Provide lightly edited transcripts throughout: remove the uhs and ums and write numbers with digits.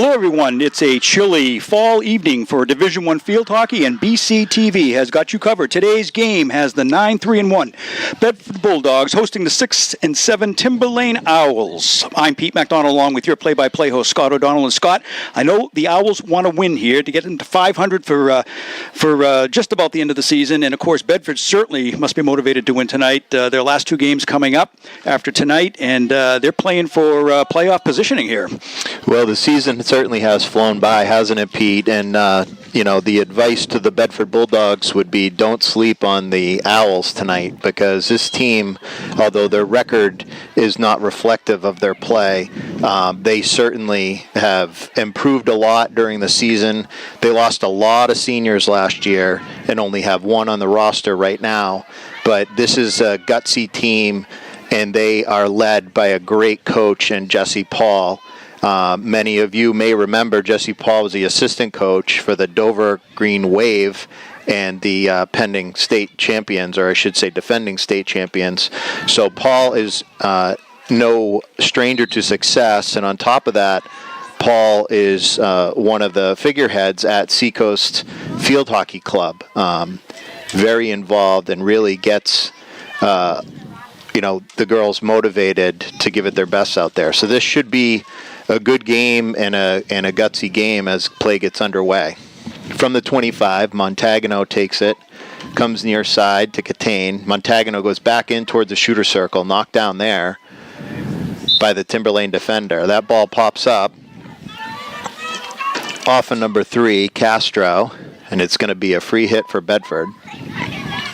Hello, everyone. It's a chilly fall evening for Division I field hockey, and BCTV has got you covered. Today's game has the 9-3-1 Bedford Bulldogs hosting the 6-7 Timberlane Owls. I'm Pete MacDonald, along with your play-by-play host, Scott O'Donnell. And Scott, I know the Owls want to win here to get into 500 for just about the end of the season. And, of course, Bedford certainly must be motivated to win tonight. Their last two games coming up after tonight, and they're playing for playoff positioning here. Well, the season certainly has flown by, hasn't it, Pete? And, the advice to the Bedford Bulldogs would be don't sleep on the Owls tonight, because this team, although their record is not reflective of their play, they certainly have improved a lot during the season. They lost a lot of seniors last year and only have one on the roster right now. But this is a gutsy team, and they are led by a great coach in Jesse Paul. Many of you may remember Jesse Paul was the assistant coach for the Dover Green Wave and the pending state champions, or I should say defending state champions. So Paul is no stranger to success, and on top of that, Paul is one of the figureheads at Seacoast Field Hockey Club. Very involved and really gets the girls motivated to give it their best out there. So this should be a good game and a gutsy game as play gets underway. From the 25, Montagano takes it, comes near side to Catane. Montagano goes back in toward the shooter circle, knocked down there by the Timberlane defender. That ball pops up off of number 3, Castro, and it's going to be a free hit for Bedford.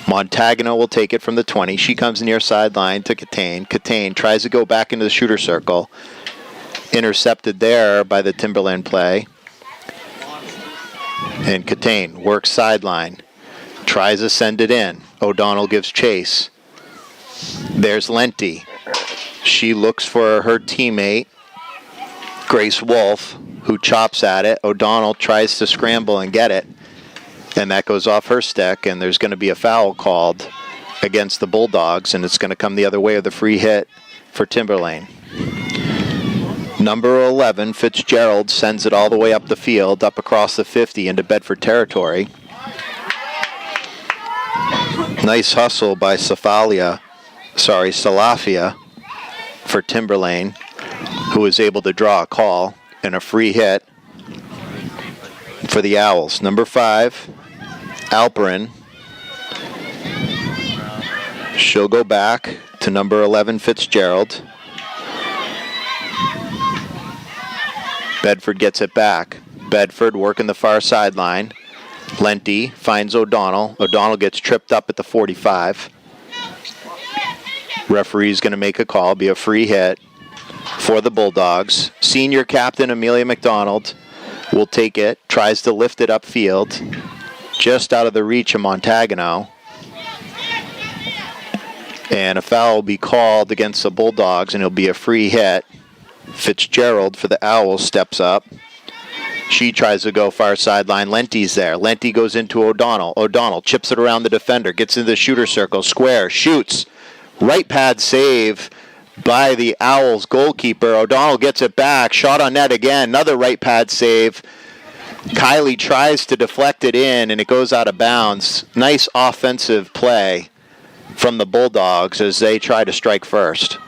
Montagano will take it from the 20. She comes near sideline to Catane. Catane tries to go back into the shooter circle. Intercepted there by the Timberland play. And Catane works sideline. Tries to send it in. O'Donnell gives chase. There's Lenti. She looks for her teammate, Grace Wolf, who chops at it. O'Donnell tries to scramble and get it. And that goes off her stick, and there's going to be a foul called against the Bulldogs, and it's going to come the other way of the free hit for Timberlane. Number 11, Fitzgerald, sends it all the way up the field, up across the 50 into Bedford territory. Nice hustle by Salafia for Timberlane, who was able to draw a call and a free hit for the Owls. Number 5, Alperin. She'll go back to number 11, Fitzgerald. Bedford gets it back. Bedford working the far sideline. Lenti finds O'Donnell. O'Donnell gets tripped up at the 45. Referee's going to make a call, be a free hit for the Bulldogs. Senior captain Amelia McDonald will take it, tries to lift it upfield, just out of the reach of Montagano. And a foul will be called against the Bulldogs, and it'll be a free hit. Fitzgerald for the Owls steps up. She tries to go far sideline. Lenti's there. Lenti goes into O'Donnell. O'Donnell chips it around the defender, gets into the shooter circle, square, shoots. Right pad save by the Owls goalkeeper. O'Donnell gets it back. Shot on net again. Another right pad save. Kylie tries to deflect it in, and it goes out of bounds. Nice offensive play from the Bulldogs as they try to strike first.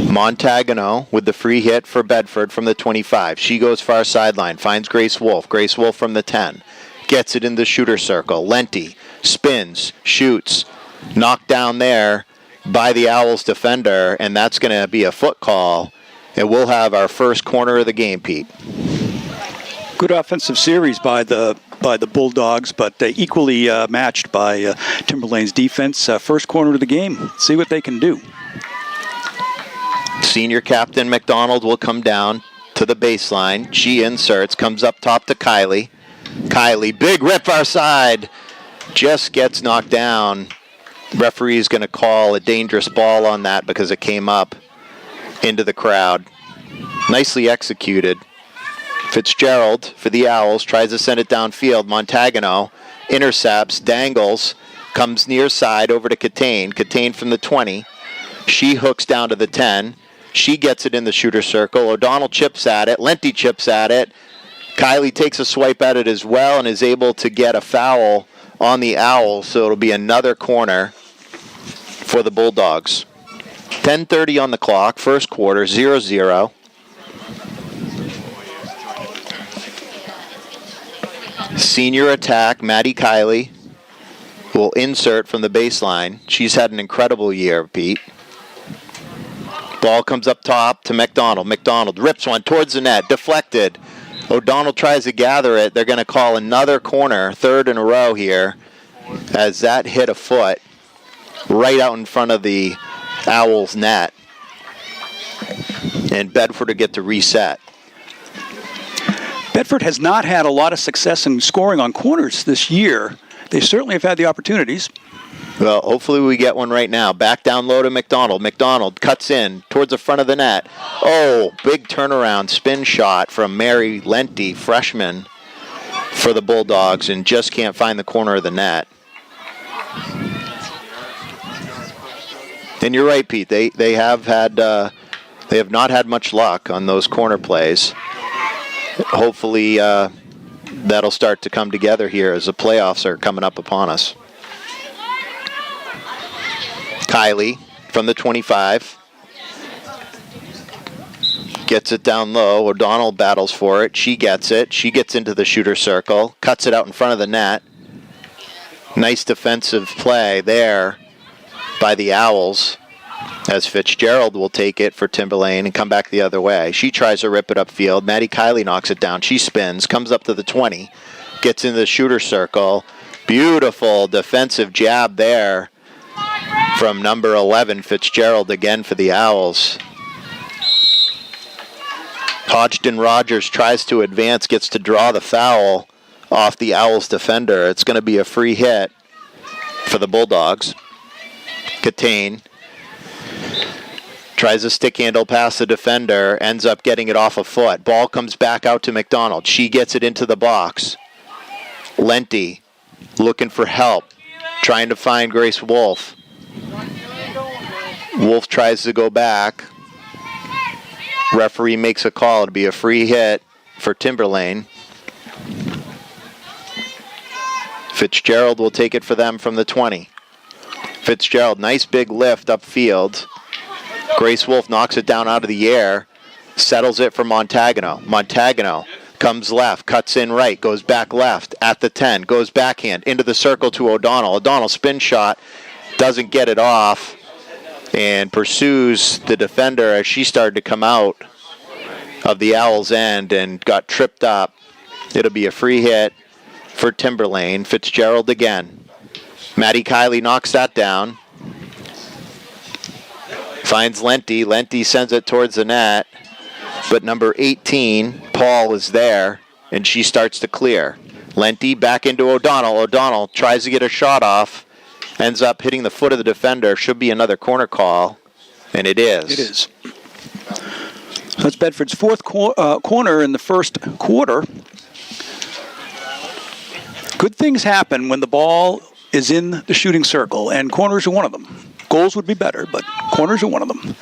Montagano with the free hit for Bedford from the 25. She goes far sideline, finds Grace Wolf. Grace Wolf from the 10. Gets it in the shooter circle. Lenti spins, shoots, knocked down there by the Owls defender, and that's going to be a foot call. And we'll have our first corner of the game, Pete. Good offensive series by the Bulldogs, but equally matched by Timberlane's defense. First corner of the game. See what they can do. Senior captain McDonald will come down to the baseline. She inserts, comes up top to Kylie. Kylie, big rip far side. Just gets knocked down. Referee's going to call a dangerous ball on that because it came up into the crowd. Nicely executed. Fitzgerald for the Owls tries to send it downfield. Montagano intercepts, dangles, comes near side over to Catane. Catane from the 20. She hooks down to the 10. She gets it in the shooter circle. O'Donnell chips at it. Lenti chips at it. Kylie takes a swipe at it as well and is able to get a foul on the Owls, so it'll be another corner for the Bulldogs. 10:30 on the clock, first quarter, 0-0. Senior attack, Maddie Kylie will insert from the baseline. She's had an incredible year, Pete. Ball comes up top to McDonald. McDonald rips one towards the net, deflected. O'Donnell tries to gather it. They're going to call another corner, third in a row here, as that hit a foot right out in front of the Owls' net. And Bedford will get to reset. Bedford has not had a lot of success in scoring on corners this year. They certainly have had the opportunities. Well, hopefully we get one right now. Back down low to McDonald. McDonald cuts in towards the front of the net. Oh, big turnaround spin shot from Mary Lenti, freshman, for the Bulldogs, and just can't find the corner of the net. And you're right, Pete. They have not had much luck on those corner plays. Hopefully that'll start to come together here as the playoffs are coming up upon us. Kylie from the 25. Gets it down low. O'Donnell battles for it. She gets it. She gets into the shooter circle. Cuts it out in front of the net. Nice defensive play there by the Owls, as Fitzgerald will take it for Timberlane and come back the other way. She tries to rip it upfield. Maddie Kylie knocks it down. She spins, comes up to the 20, gets into the shooter circle. Beautiful defensive jab there from number 11, Fitzgerald, again for the Owls. Hodgson Rogers tries to advance, gets to draw the foul off the Owls defender. It's going to be a free hit for the Bulldogs. Catane tries a stick handle past the defender, ends up getting it off a foot. Ball comes back out to McDonald. She gets it into the box. Lenti looking for help, trying to find Grace Wolf. Wolf tries to go back. Referee makes a call. It'll be a free hit for Timberlane. Fitzgerald will take it for them from the 20. Fitzgerald, nice big lift upfield. Grace Wolf knocks it down out of the air, settles it for Montagano. Montagano comes left, cuts in right, goes back left at the 10, goes backhand into the circle to O'Donnell. O'Donnell spin shot, doesn't get it off, and pursues the defender as she started to come out of the Owls' end and got tripped up. It'll be a free hit for Timberlane. Fitzgerald again. Maddie Kylie knocks that down. Finds Lenti. Lenti sends it towards the net. But number 18, Paul, is there, and she starts to clear. Lenti back into O'Donnell. O'Donnell tries to get a shot off. Ends up hitting the foot of the defender. Should be another corner call, and it is. It is. So that's Bedford's fourth corner in the first quarter. Good things happen when the ball is in the shooting circle, and corners are one of them. Goals would be better, but corners are one of them.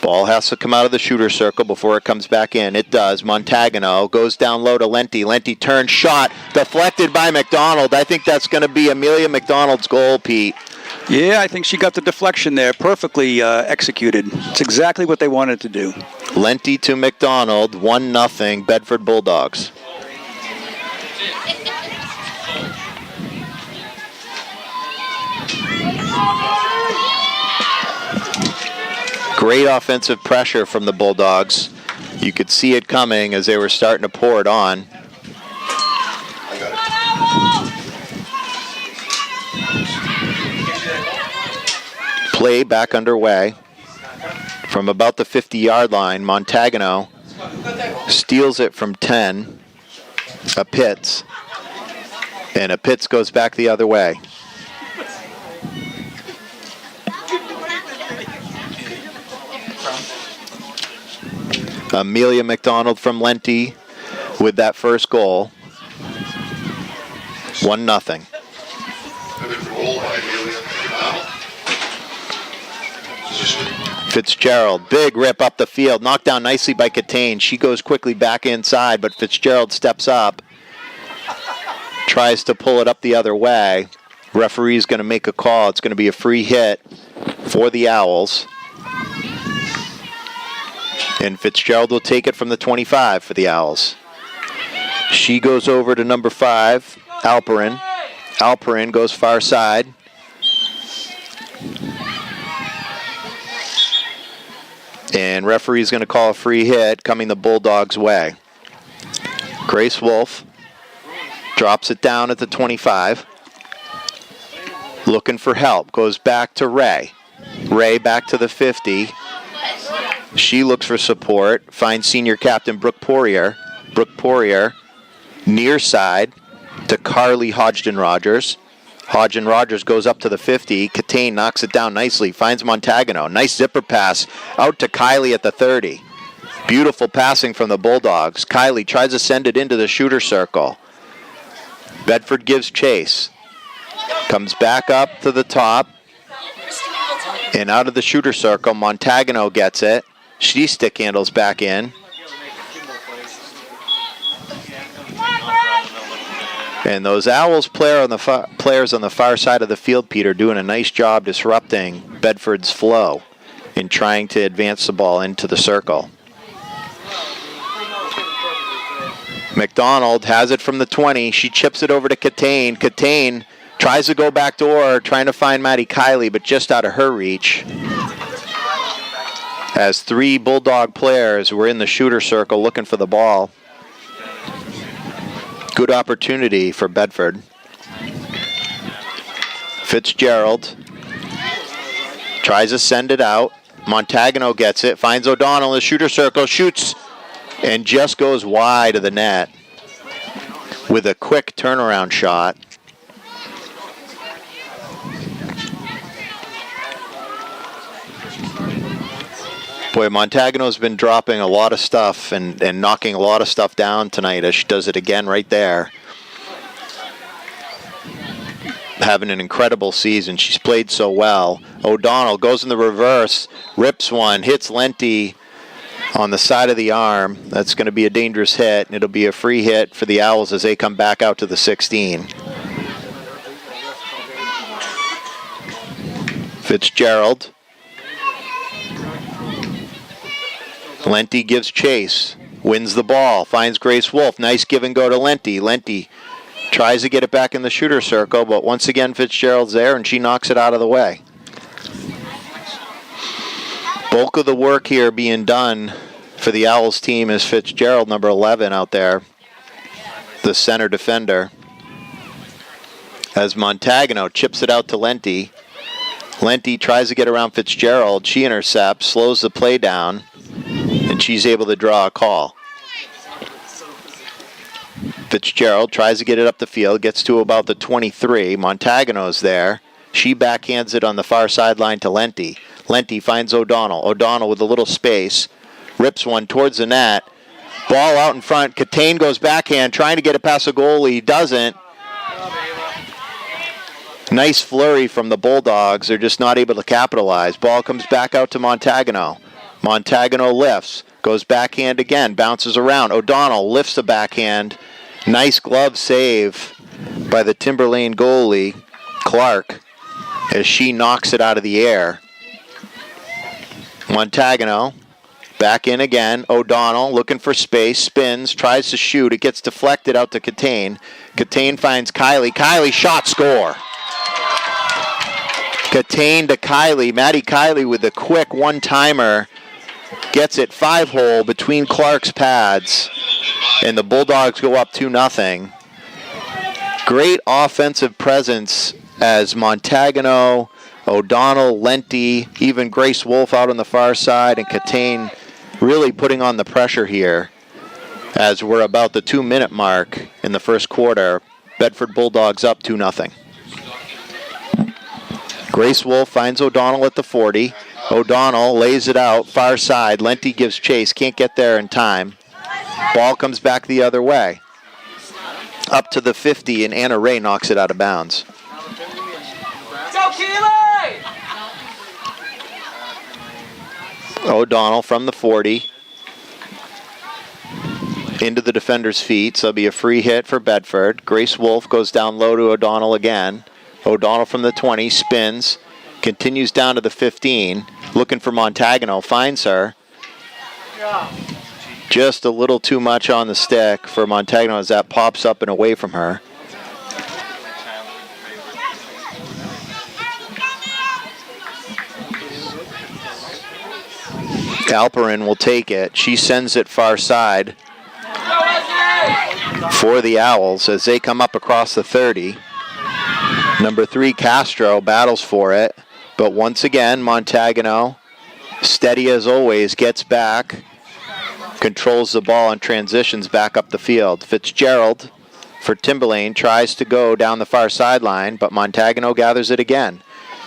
Ball has to come out of the shooter circle before it comes back in. It does. Montagano goes down low to Lenti. Lenti turns, shot, deflected by McDonald. I think that's going to be Amelia McDonald's goal, Pete. Yeah, I think she got the deflection there perfectly executed. It's exactly what they wanted to do. Lenti to McDonald, 1-0, Bedford Bulldogs. Great offensive pressure from the Bulldogs. You could see it coming as they were starting to pour it on. Play back underway from about the 50-yard line. Montagano steals it from 10. A Pitts. And a Pitts goes back the other way. Amelia McDonald from Lenti with that first goal. 1-0. Fitzgerald, big rip up the field, knocked down nicely by Catane. She goes quickly back inside, but Fitzgerald steps up, tries to pull it up the other way. Referee's going to make a call. It's going to be a free hit for the Owls. And Fitzgerald will take it from the 25 for the Owls. She goes over to number 5, Alperin. Alperin goes far side. And referee's going to call a free hit coming the Bulldogs' way. Grace Wolf drops it down at the 25. Looking for help. Goes back to Ray. Ray back to the 50. She looks for support. Finds senior captain Brooke Poirier. Brooke Poirier near side to Carly Hodgson-Rogers. Hodgson-Rogers goes up to the 50. Catane knocks it down nicely. Finds Montagano. Nice zipper pass out to Kylie at the 30. Beautiful passing from the Bulldogs. Kylie tries to send it into the shooter circle. Bedford gives chase. Comes back up to the top. And out of the shooter circle, Montagano gets it. She stick handles back in. And those Owls players on the far side of the field, Pete, are doing a nice job disrupting Bedford's flow in trying to advance the ball into the circle. McDonald has it from the 20. She chips it over to Catane. Catane tries to go back door, trying to find Maddie Kiley, but just out of her reach. As 3 Bulldog players were in the shooter circle looking for the ball. Good opportunity for Bedford. Fitzgerald tries to send it out. Montagano gets it, finds O'Donnell in the shooter circle, shoots, and just goes wide of the net with a quick turnaround shot. Boy, Montagano's been dropping a lot of stuff and knocking a lot of stuff down tonight as she does it again right there. Having an incredible season. She's played so well. O'Donnell goes in the reverse, rips one, hits Lenti on the side of the arm. That's going to be a dangerous hit, and it'll be a free hit for the Owls as they come back out to the 16. Fitzgerald. Lenti gives chase, wins the ball, finds Grace Wolf. Nice give and go to Lenti. Lenti tries to get it back in the shooter circle, but once again Fitzgerald's there and she knocks it out of the way. Bulk of the work here being done for the Owls team is Fitzgerald, number 11 out there, the center defender. As Montagano chips it out to Lenti. Lenti tries to get around Fitzgerald. She intercepts, slows the play down, and she's able to draw a call. Fitzgerald tries to get it up the field, gets to about the 23. Montagano's there. She backhands it on the far sideline to Lenti. Lenti finds O'Donnell. O'Donnell with a little space, rips one towards the net. Ball out in front. Catane goes backhand, trying to get it past the goalie. Doesn't. Nice flurry from the Bulldogs. They're just not able to capitalize. Ball comes back out to Montagano. Montagano lifts, goes backhand again, bounces around. O'Donnell lifts the backhand. Nice glove save by the Timberlane goalie, Clark, as she knocks it out of the air. Montagano back in again. O'Donnell looking for space, spins, tries to shoot. It gets deflected out to Catane. Catane finds Kiley. Kiley shot, score. Catane to Kiley. Maddie Kiley with a quick one-timer. Gets it 5-hole between Clark's pads, and the Bulldogs go up 2-0. Great offensive presence as Montagano, O'Donnell, Lenti, even Grace Wolf out on the far side, and Catane really putting on the pressure here as we're about the 2-minute mark in the first quarter. Bedford Bulldogs up 2-0. Grace Wolf finds O'Donnell at the 40. O'Donnell lays it out, far side. Lenti gives chase, can't get there in time. Ball comes back the other way. Up to the 50, and Anna Ray knocks it out of bounds. Go, Keely! O'Donnell from the 40 into the defender's feet, so it'll be a free hit for Bedford. Grace Wolf goes down low to O'Donnell again. O'Donnell from the 20 spins, continues down to the 15, looking for Montagano, finds her. Just a little too much on the stick for Montagano as that pops up and away from her. Alperin will take it. She sends it far side for the Owls as they come up across the 30. Number 3, Castro, battles for it. But once again, Montagano, steady as always, gets back, controls the ball and transitions back up the field. Fitzgerald for Timberlane tries to go down the far sideline, but Montagano gathers it again.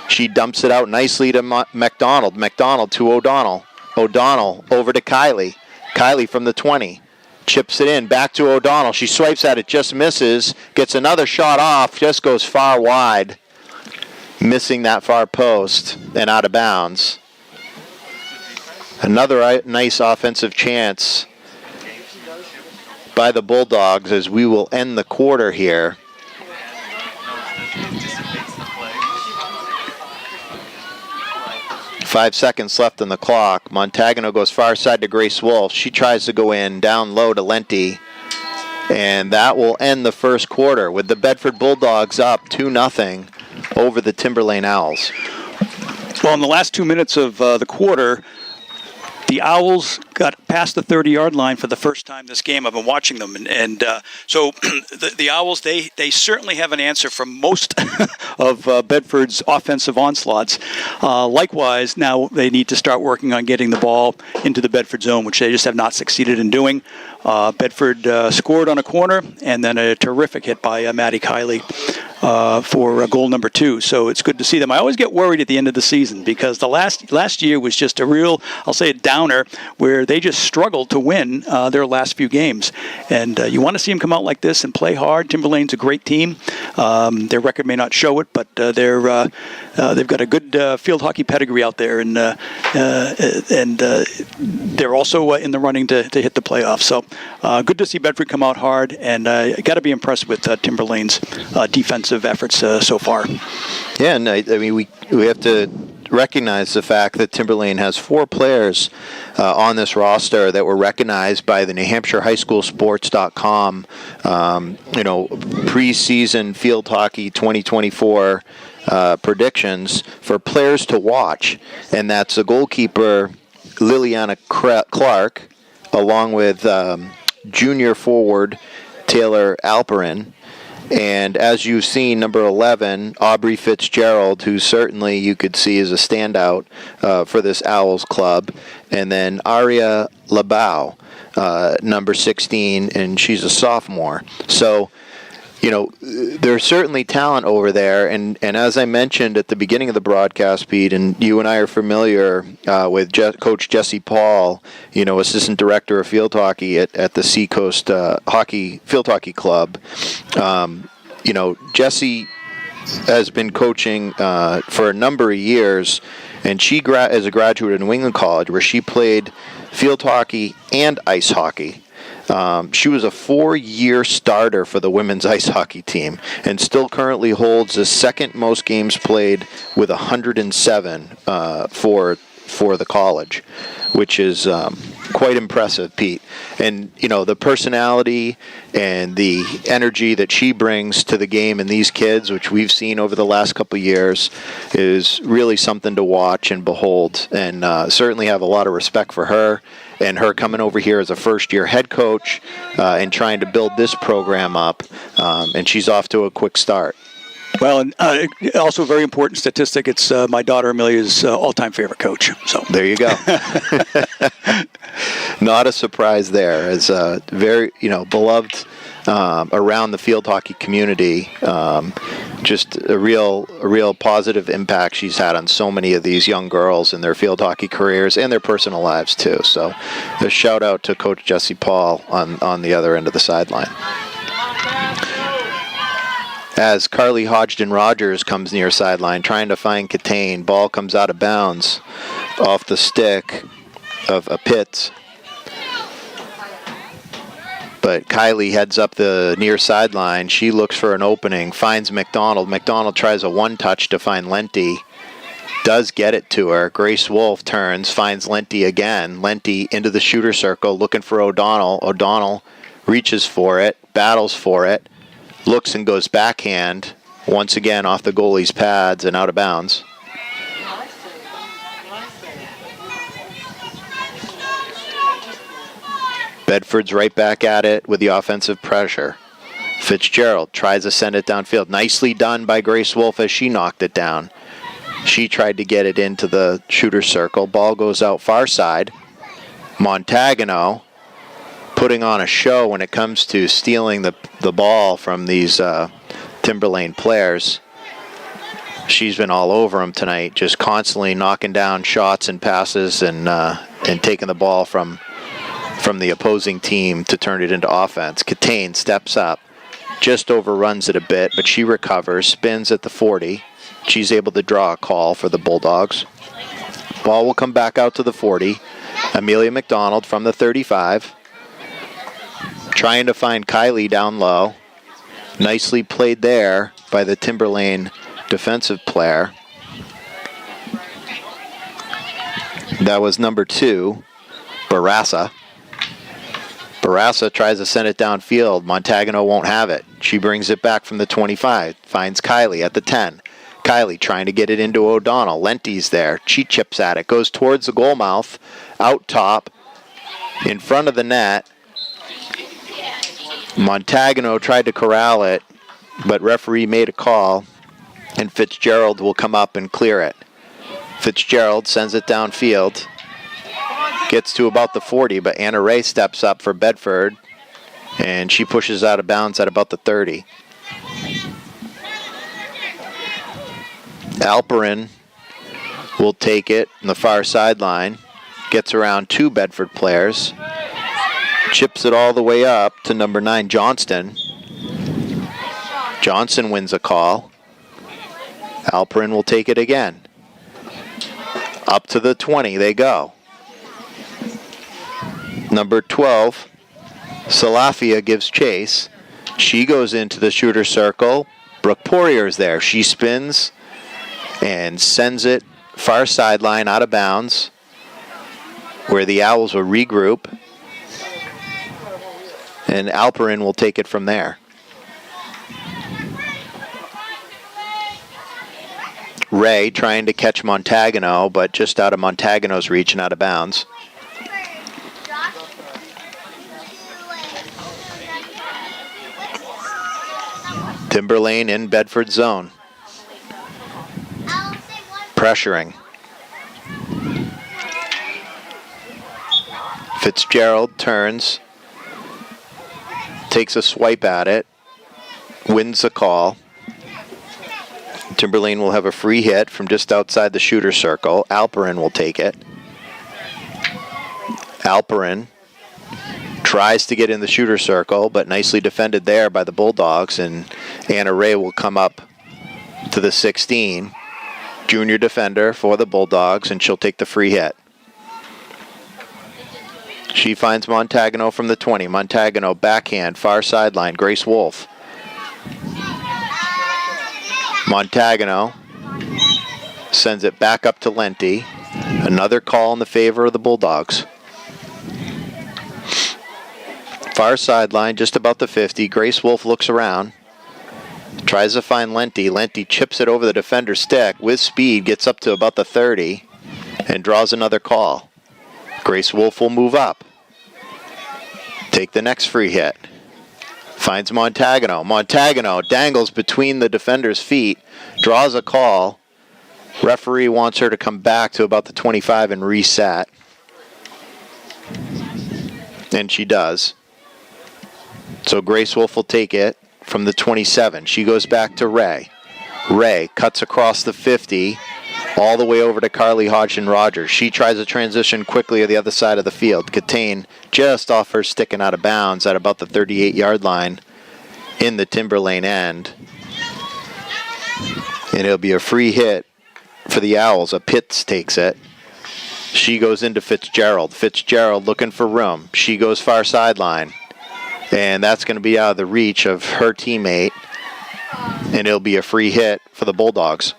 She dumps it out nicely to McDonald. McDonald to O'Donnell. O'Donnell over to Kylie. Kylie from the 20. Chips it in, back to O'Donnell. She swipes at it, just misses. Gets another shot off, just goes far wide. Missing that far post and out of bounds. Another nice offensive chance by the Bulldogs as we will end the quarter here. Five seconds left on the clock. Montagano goes far side to Grace Wolf. She tries to go in, down low to Lenti. And that will end the first quarter with the Bedford Bulldogs up 2-0 over the Timberlane Owls. Well, in the last 2 minutes of the quarter, the Owls got past the 30-yard line for the first time this game. I've been watching them, and so the Owls, they certainly have an answer for most of Bedford's offensive onslaughts. Likewise, now they need to start working on getting the ball into the Bedford zone, which they just have not succeeded in doing. Bedford scored on a corner, and then a terrific hit by Maddie Kiley for goal number 2. So it's good to see them. I always get worried at the end of the season because the last year was just a real, I'll say, a downer, where they just struggled to win their last few games. And you want to see them come out like this and play hard. Timberlane's a great team. Their record may not show it, but they've got a good field hockey pedigree out there, and they're also in the running to hit the playoffs. So good to see Bedford come out hard, and I got to be impressed with Timberlane's defensive efforts so far. Yeah, and I mean we have to recognize the fact that Timberlane has 4 players on this roster that were recognized by the New Hampshire High School Sports.com preseason field hockey 2024 predictions for players to watch, and that's the goalkeeper Liliana Clark, along with junior forward Taylor Alperin. And as you've seen, number 11, Aubrey Fitzgerald, who certainly you could see as a standout for this Owls club. And then Aria Labau, number 16, and she's a sophomore. So, there's certainly talent over there. And as I mentioned at the beginning of the broadcast, Pete, and you and I are familiar with Coach Jesse Paul, assistant director of field hockey at the Seacoast Field Hockey Club. Jesse has been coaching for a number of years, and she is a graduate of New England College, where she played field hockey and ice hockey. She was a 4-year starter for the women's ice hockey team, and still currently holds the second most games played with 107 for the college, which is quite impressive, Pete. And the personality and the energy that she brings to the game and these kids, which we've seen over the last couple of years, is really something to watch and behold. And certainly have a lot of respect for her, and her coming over here as a first-year head coach and trying to build this program up. And she's off to a quick start. Well, and also a very important statistic, it's my daughter Amelia's all-time favorite coach. So there you go. Not a surprise there, as very beloved around the field hockey community. Just a real positive impact she's had on so many of these young girls in their field hockey careers and their personal lives too. So a shout out to Coach Jesse Paul on the other end of the sideline. As Carly Hodgson-Rogers comes near sideline, trying to find Catane. Ball comes out of bounds off the stick of Pitts. But Kylie heads up the near sideline. She looks for an opening, finds McDonald. McDonald tries a one-touch to find Lenti. Does get it to her. Grace Wolf turns, finds Lenti again. Lenti into the shooter circle, looking for O'Donnell. O'Donnell reaches for it, battles for it, looks and goes backhand. Once again off the goalie's pads and out of bounds. Bedford's right back at it with the offensive pressure. Fitzgerald tries to send it downfield. Nicely done by Grace Wolf as she knocked it down. She tried to get it into the shooter circle. Ball goes out far side. Montagano putting on a show when it comes to stealing the ball from these Timberlane players. She's been all over them tonight, just constantly knocking down shots and passes and taking the ball from the opposing team to turn it into offense. Catane steps up, just overruns it a bit, but she recovers, spins at the 40. She's able to draw a call for the Bulldogs. Ball will come back out to the 40. Amelia McDonald from the 35. Trying to find Kylie down low. Nicely played there by the Timberlane defensive player. That was number 2, Barassa. Barassa tries to send it downfield. Montagano won't have it. She brings it back from the 25. Finds Kylie at the 10. Kylie trying to get it into O'Donnell. Lenti's there. She chips at it. Goes towards the goal mouth. Out top. In front of the net. Montagano tried to corral it, but referee made a call, and Fitzgerald will come up and clear it. Fitzgerald sends it downfield. Gets to about the 40, but Anna Ray steps up for Bedford, and she pushes out of bounds at about the 30. Alperin will take it on the far sideline. Gets around 2 Bedford players. Chips it all the way up to number 9, Johnston. Johnson wins a call. Alperin will take it again. Up to the 20 they go. Number 12, Salafia gives chase. She goes into the shooter circle. Brooke Poirier's there. She spins and sends it far sideline out of bounds, where the Owls will regroup. And Alperin will take it from there. Ray trying to catch Montagano, but just out of Montagano's reach and out of bounds. Timberlane in Bedford zone. Pressuring. Fitzgerald turns. Takes a swipe at it. Wins the call. Timberlane will have a free hit from just outside the shooter circle. Alperin will take it. Alperin tries to get in the shooter circle, but nicely defended there by the Bulldogs, and Anna Ray will come up to the 16. Junior defender for the Bulldogs, and she'll take the free hit. She finds Montagano from the 20. Montagano backhand, far sideline, Grace Wolf. Montagano sends it back up to Lenti. Another call in the favor of the Bulldogs. Far sideline, just about the 50. Grace Wolf looks around. Tries to find Lenti. Lenti chips it over the defender's stick with speed, gets up to about the 30, and draws another call. Grace Wolf will move up. Take the next free hit. Finds Montagano. Montagano dangles between the defender's feet, draws a call. Referee wants her to come back to about the 25 and reset. And she does. So Grace Wolf will take it from the 27. She goes back to Ray. Ray cuts across the 50 all the way over to Carly Hodgson-Rogers. She tries to transition quickly to the other side of the field. Catane just off her stick and out of bounds at about the 38-yard line in the Timberlane end. And it'll be a free hit for the Owls. A Pitts takes it. She goes into Fitzgerald. Fitzgerald looking for room. She goes far sideline. And that's going to be out of the reach of her teammate. And it'll be a free hit for the Bulldogs.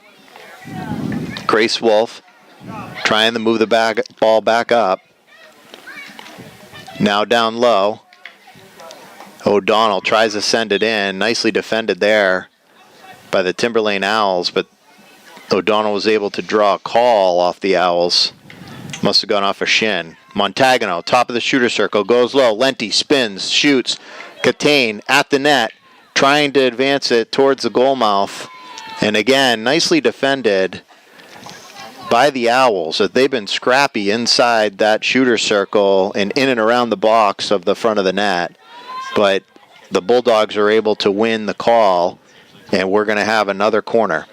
Grace Wolf trying to move the ball back up. Now down low. O'Donnell tries to send it in. Nicely defended there by the Timberlane Owls, but O'Donnell was able to draw a call off the Owls. Must have gone off a shin. Montagano, top of the shooter circle, goes low. Lenti spins, shoots. Catane at the net, trying to advance it towards the goal mouth. And again, nicely defended by the Owls, as they've been scrappy inside that shooter circle and in and around the box of the front of the net. But the Bulldogs are able to win the call, and we're going to have another corner.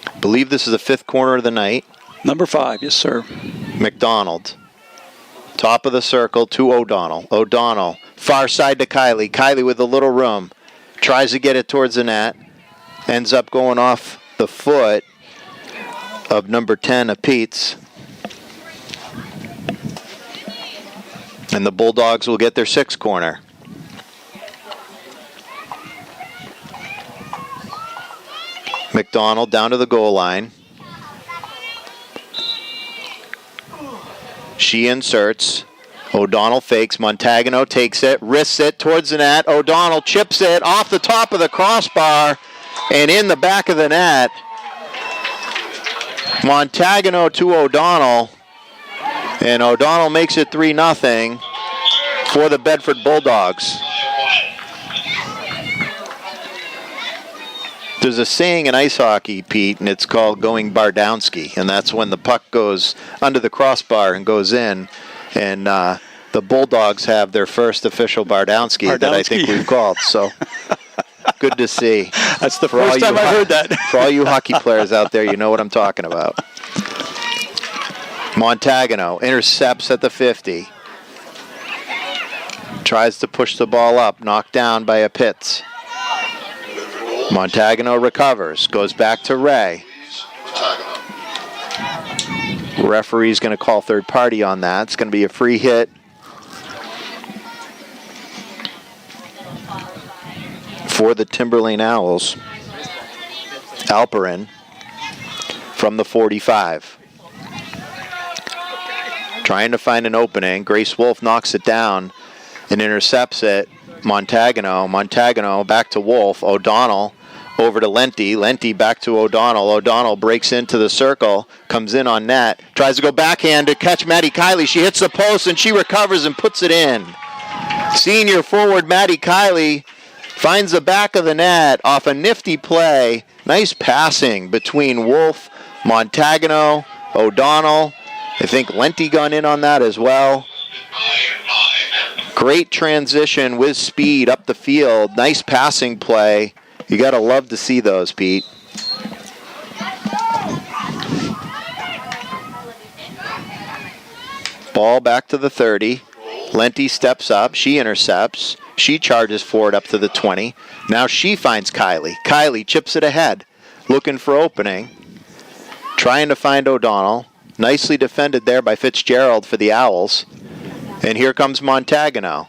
I believe this is the 5th corner of the night. Number 5, yes, sir. McDonald. Top of the circle to O'Donnell. O'Donnell, far side to Kylie. Kylie with a little room. Tries to get it towards the net. Ends up going off the foot of number 10 of Pete's. And the Bulldogs will get their 6th corner. McDonald down to the goal line. She inserts. O'Donnell fakes. Montagano takes it, wrists it towards the net. O'Donnell chips it off the top of the crossbar and in the back of the net. Montagano to O'Donnell. And O'Donnell makes it 3-0 for the Bedford Bulldogs. There's a saying in ice hockey, Pete, and it's called going Bardowski, and that's when the puck goes under the crossbar and goes in. And the Bulldogs have their first official Bardowski that I think we've called. So good to see. That's the first time I've heard that. For all you hockey players out there, you know what I'm talking about. Montagano intercepts at the 50. Tries to push the ball up, knocked down by a Pitts. Montagano recovers, goes back to Ray. Referee's going to call third party on that. It's going to be a free hit for the Timberlane Owls. Alperin from the 45. Trying to find an opening. Grace Wolf knocks it down and intercepts it. Montagano back to Wolf. O'Donnell over to Lenti. Lenti back to O'Donnell. O'Donnell breaks into the circle, comes in on net, tries to go backhand to catch Maddie Kiley. She hits the post and she recovers and puts it in. Senior forward Maddie Kiley finds the back of the net off a nifty play. Nice passing between Wolf, Montagano, O'Donnell. I think Lenti got in on that as well. Great transition with speed up the field. Nice passing play. You got to love to see those, Pete. Ball back to the 30. Lenti steps up. She intercepts. She charges forward up to the 20. Now she finds Kylie. Kylie chips it ahead. Looking for opening. Trying to find O'Donnell. Nicely defended there by Fitzgerald for the Owls. And here comes Montagano.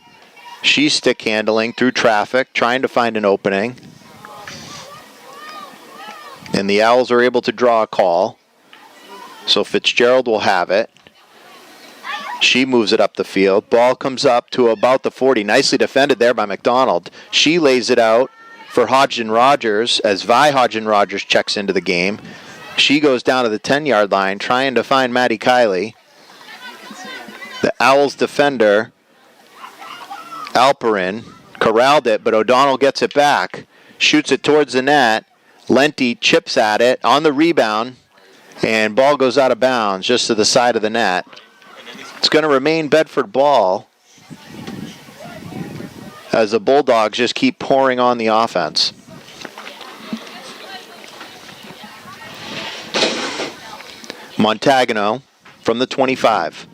She's stick handling through traffic, trying to find an opening. And the Owls are able to draw a call. So Fitzgerald will have it. She moves it up the field. Ball comes up to about the 40. Nicely defended there by McDonald. She lays it out for Hodgson Rogers as Vi Hodgson Rogers checks into the game. She goes down to the 10-yard line trying to find Maddie Kiley. The Owls defender, Alperin, corralled it, but O'Donnell gets it back. Shoots it towards the net. Lenti chips at it on the rebound, and ball goes out of bounds just to the side of the net. It's going to remain Bedford ball as the Bulldogs just keep pouring on the offense. Montagano from the 25.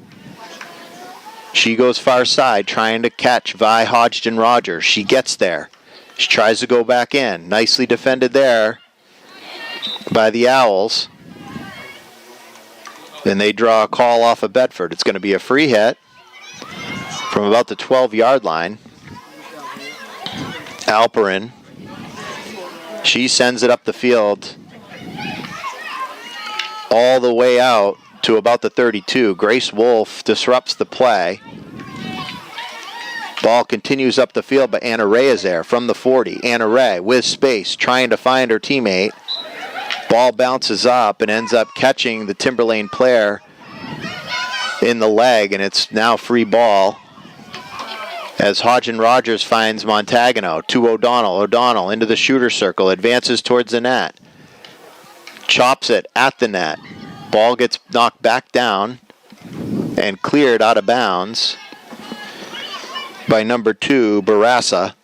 She goes far side trying to catch Vi Hodgson Rogers. She gets there. She tries to go back in. Nicely defended there by the Owls. And they draw a call off of Bedford. It's going to be a free hit from about the 12-yard line. Alperin. She sends it up the field all the way out to about the 32. Grace Wolf disrupts the play. Ball continues up the field, but Anna Ray is there from the 40. Anna Ray with space, trying to find her teammate. Ball bounces up and ends up catching the Timberlane player in the leg, and it's now free ball as Hodgin Rogers finds Montagano to O'Donnell. O'Donnell into the shooter circle, advances towards the net. Chops it at the net. Ball gets knocked back down and cleared out of bounds by number 2, Barassa,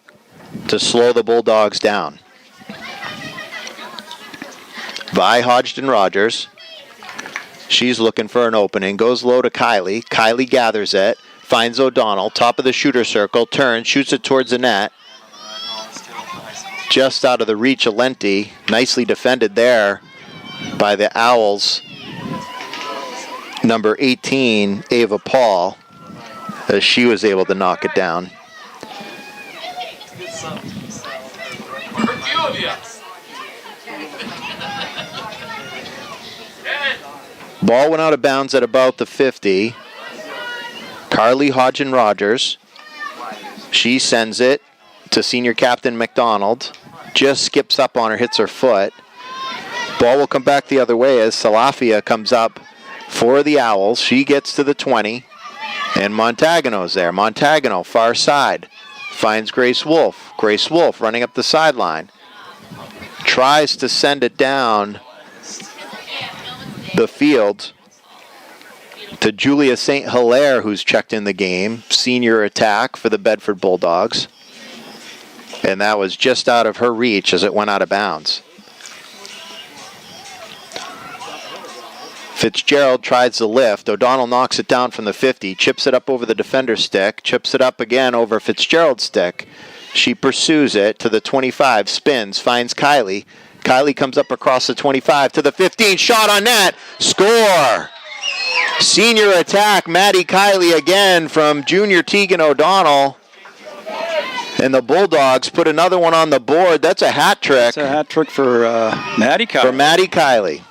to slow the Bulldogs down. By Hodgin Rogers. She's looking for an opening. Goes low to Kylie. Kylie gathers it. Finds O'Donnell. Top of the shooter circle. Turns. Shoots it towards the net. Just out of the reach of Lenti. Nicely defended there by the Owls. Number 18, Ava Paul, as she was able to knock it down. Ball went out of bounds at about the 50. Carly Hodgin Rogers. She sends it to senior captain McDonald. Just skips up on her, hits her foot. Ball will come back the other way as Salafia comes up for the Owls. She gets to the 20. And Montagano's there. Montagano, far side. Finds Grace Wolf. Grace Wolf running up the sideline. Tries to send it down the field to Julia St. Hilaire, who's checked in the game. Senior attack for the Bedford Bulldogs. And that was just out of her reach as it went out of bounds. Fitzgerald tries the lift. O'Donnell knocks it down from the 50. Chips it up over the defender's stick. Chips it up again over Fitzgerald's stick. She pursues it to the 25. Spins. Finds Kylie. Kylie comes up across the 25 to the 15. Shot on net. Score! Senior attack. Maddie Kylie again from junior Tegan O'Donnell. And the Bulldogs put another one on the board. That's a hat trick. That's a hat trick for Maddie Kylie. For Maddie Kylie.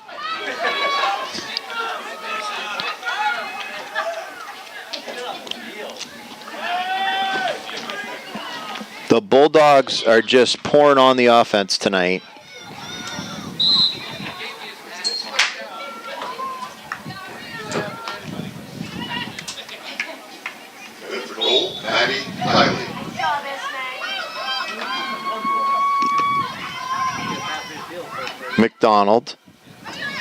The Bulldogs are just pouring on the offense tonight. Maddie Kylie. McDonald.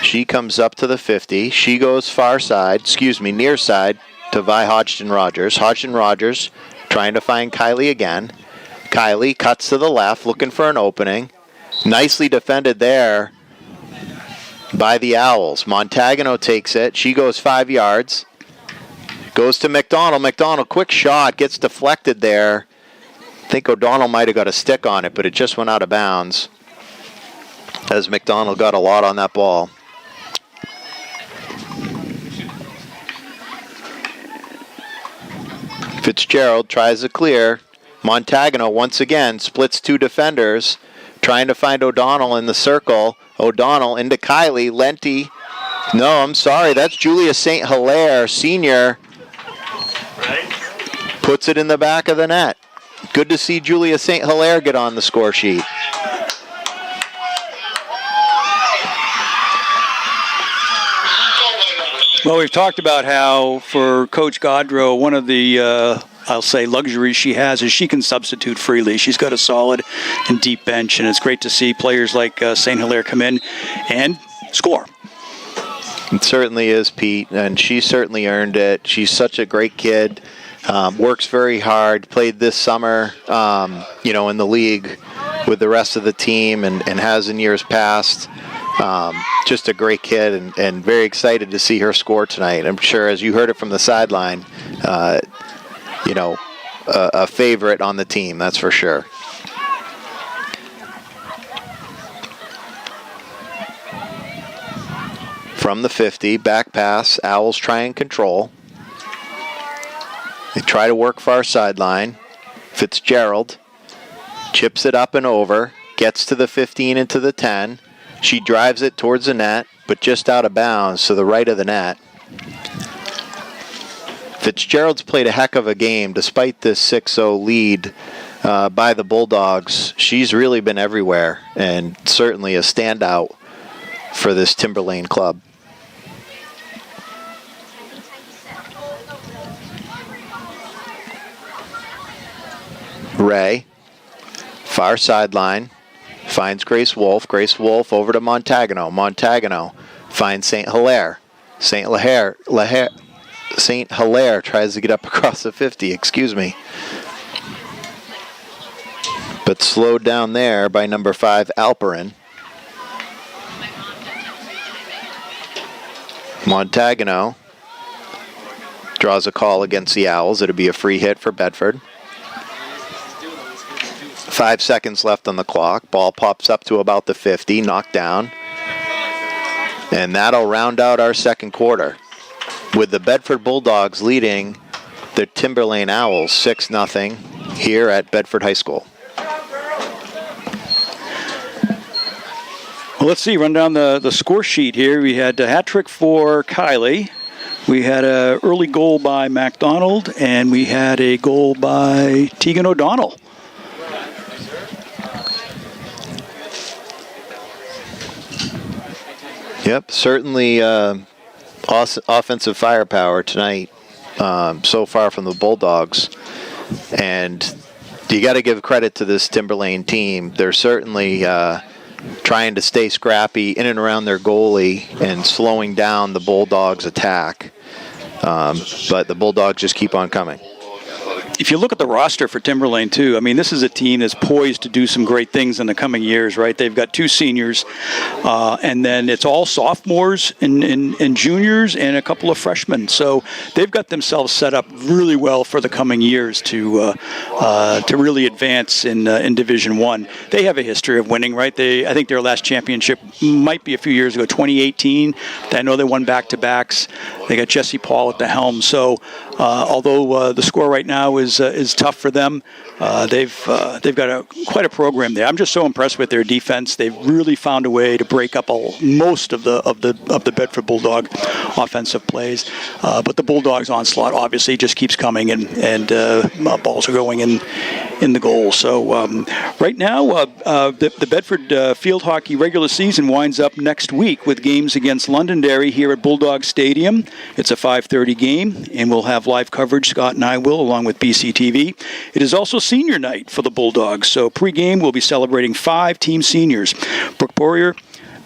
She comes up to the 50. She goes far side, near side to Vi Hodgin Rogers. Hodgin Rogers trying to find Kylie again. Kylie cuts to the left, looking for an opening. Nicely defended there by the Owls. Montagano takes it. She goes 5 yards. Goes to McDonald. McDonald, quick shot, gets deflected there. I think O'Donnell might have got a stick on it, but it just went out of bounds as McDonald got a lot on that ball. Fitzgerald tries to clear. Montagano once again splits 2 defenders, trying to find O'Donnell in the circle. O'Donnell into Kylie. Lenti. No, I'm sorry. That's Julia St. Hilaire, senior. Puts it in the back of the net. Good to see Julia St. Hilaire get on the score sheet. Well, we've talked about how for Coach Gaudreau, one of the I'll say luxuries she has is she can substitute freely. She's got a solid and deep bench, and it's great to see players like St. Hilaire come in and score. It certainly is, Pete, and she certainly earned it. She's such a great kid, works very hard, played this summer, in the league with the rest of the team and has in years past. Just a great kid and very excited to see her score tonight. I'm sure, as you heard it from the sideline, a favorite on the team, that's for sure. from the 50, back pass. Owls try and control. They try to work far sideline. Fitzgerald chips it up and over, gets to the 15 and to the 10. She drives it towards the net, but just out of bounds to the right of the net. Fitzgerald's played a heck of a game despite this 6-0 lead by the Bulldogs. She's really been everywhere and certainly a standout for this Timberlane club. Ray, far sideline, finds Grace Wolf. Grace Wolf over to Montagano. Montagano finds St. Hilaire. St. Hilaire tries to get up across the 50, but slowed down there by number 5, Alperin. Montagano draws a call against the Owls. It'll be a free hit for Bedford. 5 seconds left on the clock. Ball pops up to about the 50, knocked down. And that'll round out our second quarter, with the Bedford Bulldogs leading the Timberlane Owls 6-0 here at Bedford High School. Well, let's see, run down the score sheet here. We had a hat trick for Kylie. We had an early goal by MacDonald, and we had a goal by Tegan O'Donnell. Yep, certainly offensive firepower tonight so far from the Bulldogs. And you got to give credit to this Timberlane team. They're certainly trying to stay scrappy in and around their goalie and slowing down the Bulldogs' attack. But the Bulldogs just keep on coming. If you look at the roster for Timberlane, too, I mean, this is a team that's poised to do some great things in the coming years, right? They've got 2 seniors, and then it's all sophomores and juniors and a couple of freshmen. So they've got themselves set up really well for the coming years to really advance in Division I. They have a history of winning, right? I think their last championship might be a few years ago, 2018. I know they won back-to-backs. They got Jesse Paul at the helm. So although the score right now is tough for them, they've got quite a program there. I'm just so impressed with their defense. They've really found a way to break up most of the Bedford Bulldog offensive plays. But the Bulldogs onslaught obviously just keeps coming, and balls are going in the goal. So right now, the Bedford field hockey regular season winds up next week with games against Londonderry here at Bulldog Stadium. It's a 5:30 game, and we'll have live coverage. Scott and I will, along with BCTV. It is also senior night for the Bulldogs. So pre-game, we'll be celebrating 5 team seniors: Brooke Boyer,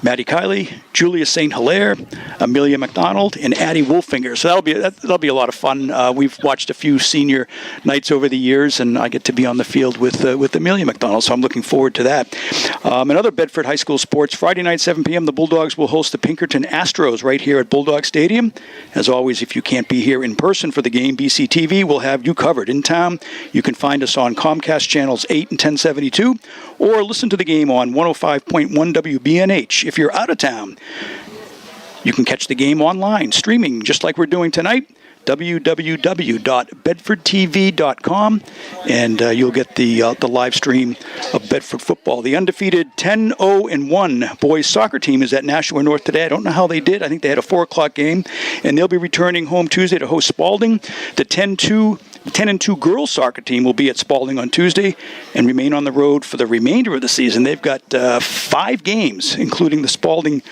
Maddie Kiley, Julia St. Hilaire, Amelia McDonald, and Addie Wolfinger. So that'll be a lot of fun. We've watched a few senior nights over the years, and I get to be on the field with Amelia McDonald, so I'm looking forward to that. In other Bedford High School sports, Friday night, 7 p.m., the Bulldogs will host the Pinkerton Astros right here at Bulldog Stadium. As always, if you can't be here in person for the game, BCTV will have you covered in town. You can find us on Comcast channels 8 and 1072, or listen to the game on 105.1 WBNH. If you're out of town, you can catch the game online, streaming just like we're doing tonight, www.bedfordtv.com, and you'll get the live stream of Bedford football. The undefeated 10-0-1 boys soccer team is at Nashua North today. I don't know how they did. I think they had a 4 o'clock game, and they'll be returning home Tuesday to host Spalding. The 10-2 girls soccer team will be at Spalding on Tuesday and remain on the road for the remainder of the season. They've got 5 games, including the Spalding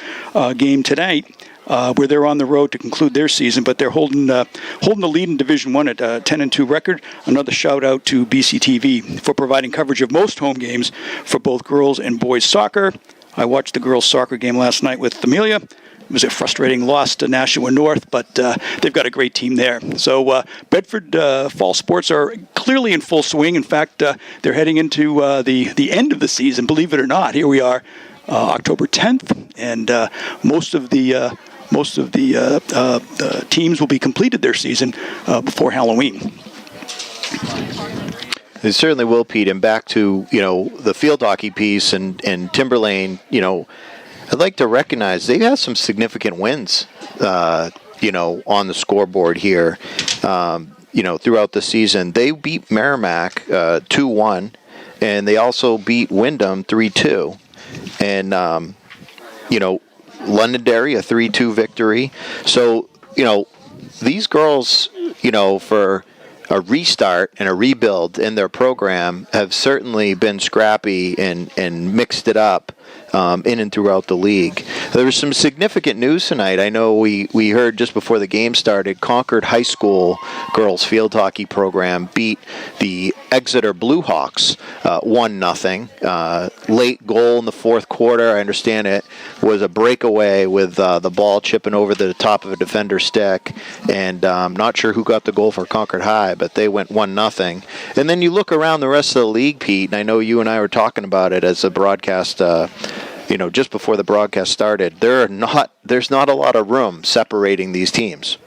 game tonight, where they're on the road to conclude their season, but they're holding the lead in Division I at a 10-2 record. Another shout out to BCTV for providing coverage of most home games for both girls and boys soccer. I watched the girls soccer game last night with Amelia. It was a frustrating loss to Nashua North, but they've got a great team there. So Bedford fall sports are clearly in full swing. In fact, they're heading into the end of the season, believe it or not. Here we are, October 10th, and most of the teams will be completed their season before Halloween. They certainly will, Pete. And back to the field hockey piece and Timberlane, at I'd like to recognize they've had some significant wins, on the scoreboard here, throughout the season. They beat Merrimack 2-1, and they also beat Wyndham 3-2. And, Londonderry, a 3-2 victory. So, these girls, for a restart and a rebuild in their program have certainly been scrappy and mixed it up in and throughout the league. There was some significant news tonight. I know we heard just before the game started, Concord High School girls field hockey program beat the Exeter Blue Hawks 1-0. Late goal in the fourth quarter. I understand it was a breakaway with the ball chipping over the top of a defender's stick, and I'm not sure who got the goal for Concord High, but they went 1-0. And then you look around the rest of the league, Pete, and I know you and I were talking about it as the broadcast, just before the broadcast started. There's not a lot of room separating these teams.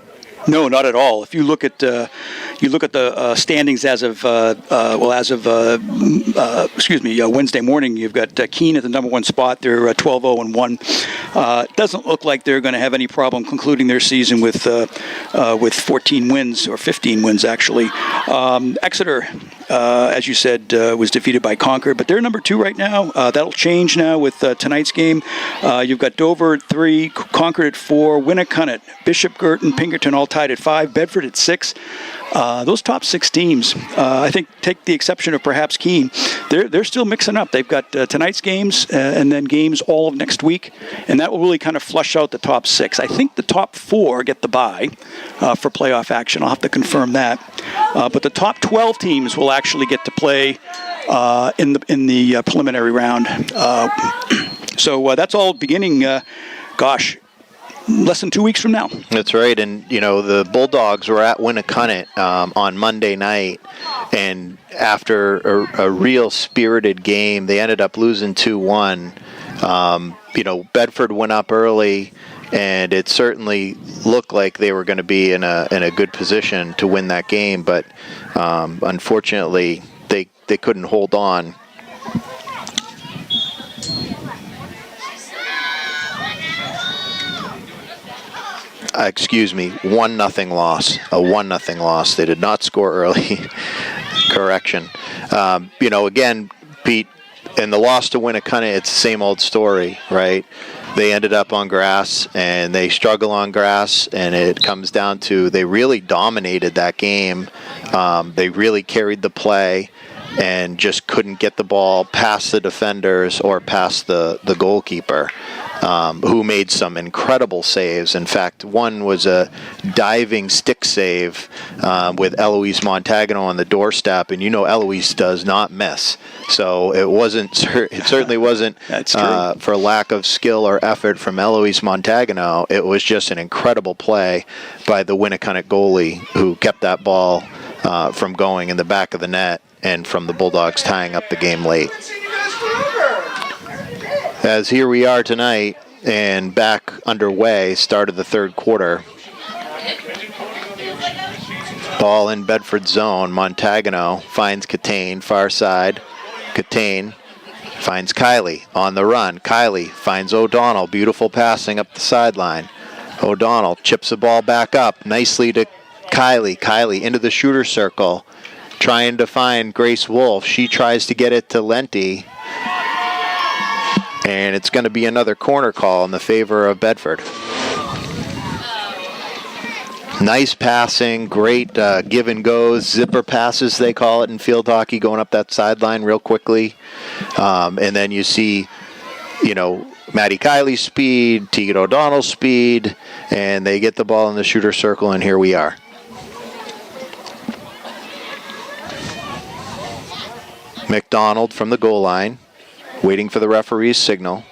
No, not at all. If you look at the standings as of Wednesday morning, you've got Keene at the number one spot. They're 12-0-1. It doesn't look like they're going to have any problem concluding their season with 14 wins, or 15 wins actually. Exeter, as you said, was defeated by Concord, but they're number 2 right now. That'll change now with tonight's game. You've got Dover at 3, Concord at 4, Winnicott, Bishop, Girton, Pinkerton all tied at 5, Bedford at 6. Those top 6 teams, I think, take the exception of perhaps Keene, they're still mixing up. They've got tonight's games and then games all of next week, and that will really kind of flush out the top 6. I think the top 4 get the bye for playoff action. I'll have to confirm that. But the top 12 teams will actually get to play in the preliminary round. So that's all beginning, less than 2 weeks from now. That's right. And, the Bulldogs were at Winnicott on Monday night, and after a real spirited game, they ended up losing 2-1. Bedford went up early, and it certainly looked like they were going to be in a good position to win that game, but unfortunately, they couldn't hold on. Excuse me, 1-0 loss. A 1-0 loss. They did not score early. Correction. Again, Pete, in the loss to Winnicott, it's the same old story, right? They ended up on grass, and they struggle on grass, and it comes down to they really dominated that game. They really carried the play and just couldn't get the ball past the defenders or past the goalkeeper. Who made some incredible saves. In fact, one was a diving stick save with Eloise Montagano on the doorstep, and Eloise does not miss. So it certainly wasn't for lack of skill or effort from Eloise Montagano. It was just an incredible play by the Winnicott goalie, who kept that ball from going in the back of the net, and from the Bulldogs tying up the game late. As here we are tonight and back underway, start of the third quarter. Ball in Bedford zone. Montagano finds Catane, far side. Catane finds Kiley on the run. Kiley finds O'Donnell. Beautiful passing up the sideline. O'Donnell chips the ball back up nicely to Kiley. Kiley into the shooter circle, trying to find Grace Wolf. She tries to get it to Lenti. And it's going to be another corner call in the favor of Bedford. Nice passing, great give and goes, zipper passes they call it in field hockey, going up that sideline real quickly. And then you see, Maddie Kiley's speed, Tegan O'Donnell's speed, and they get the ball in the shooter circle, and here we are. McDonald from the goal line, waiting for the referee's signal.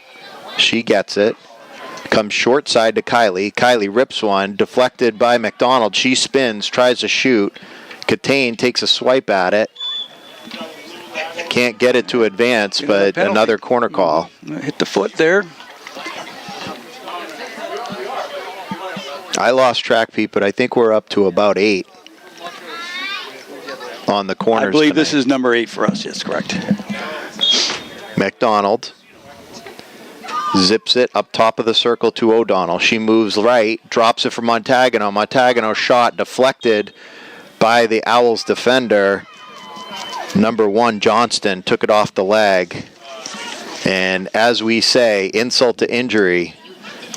She gets it. Comes short side to Kiley. Kiley rips one, deflected by McDonald. She spins, tries to shoot. Catane takes a swipe at it. Can't get it to advance, but another corner call. Hit the foot there. I lost track, Pete, but I think we're up to about 8 on the corners. I believe tonight. This is number 8 for us. Yes, correct. McDonald zips it up top of the circle to O'Donnell. She moves right, drops it for Montagano. Montagano shot deflected by the Owls defender. Number 1, Johnston, took it off the leg. And as we say, insult to injury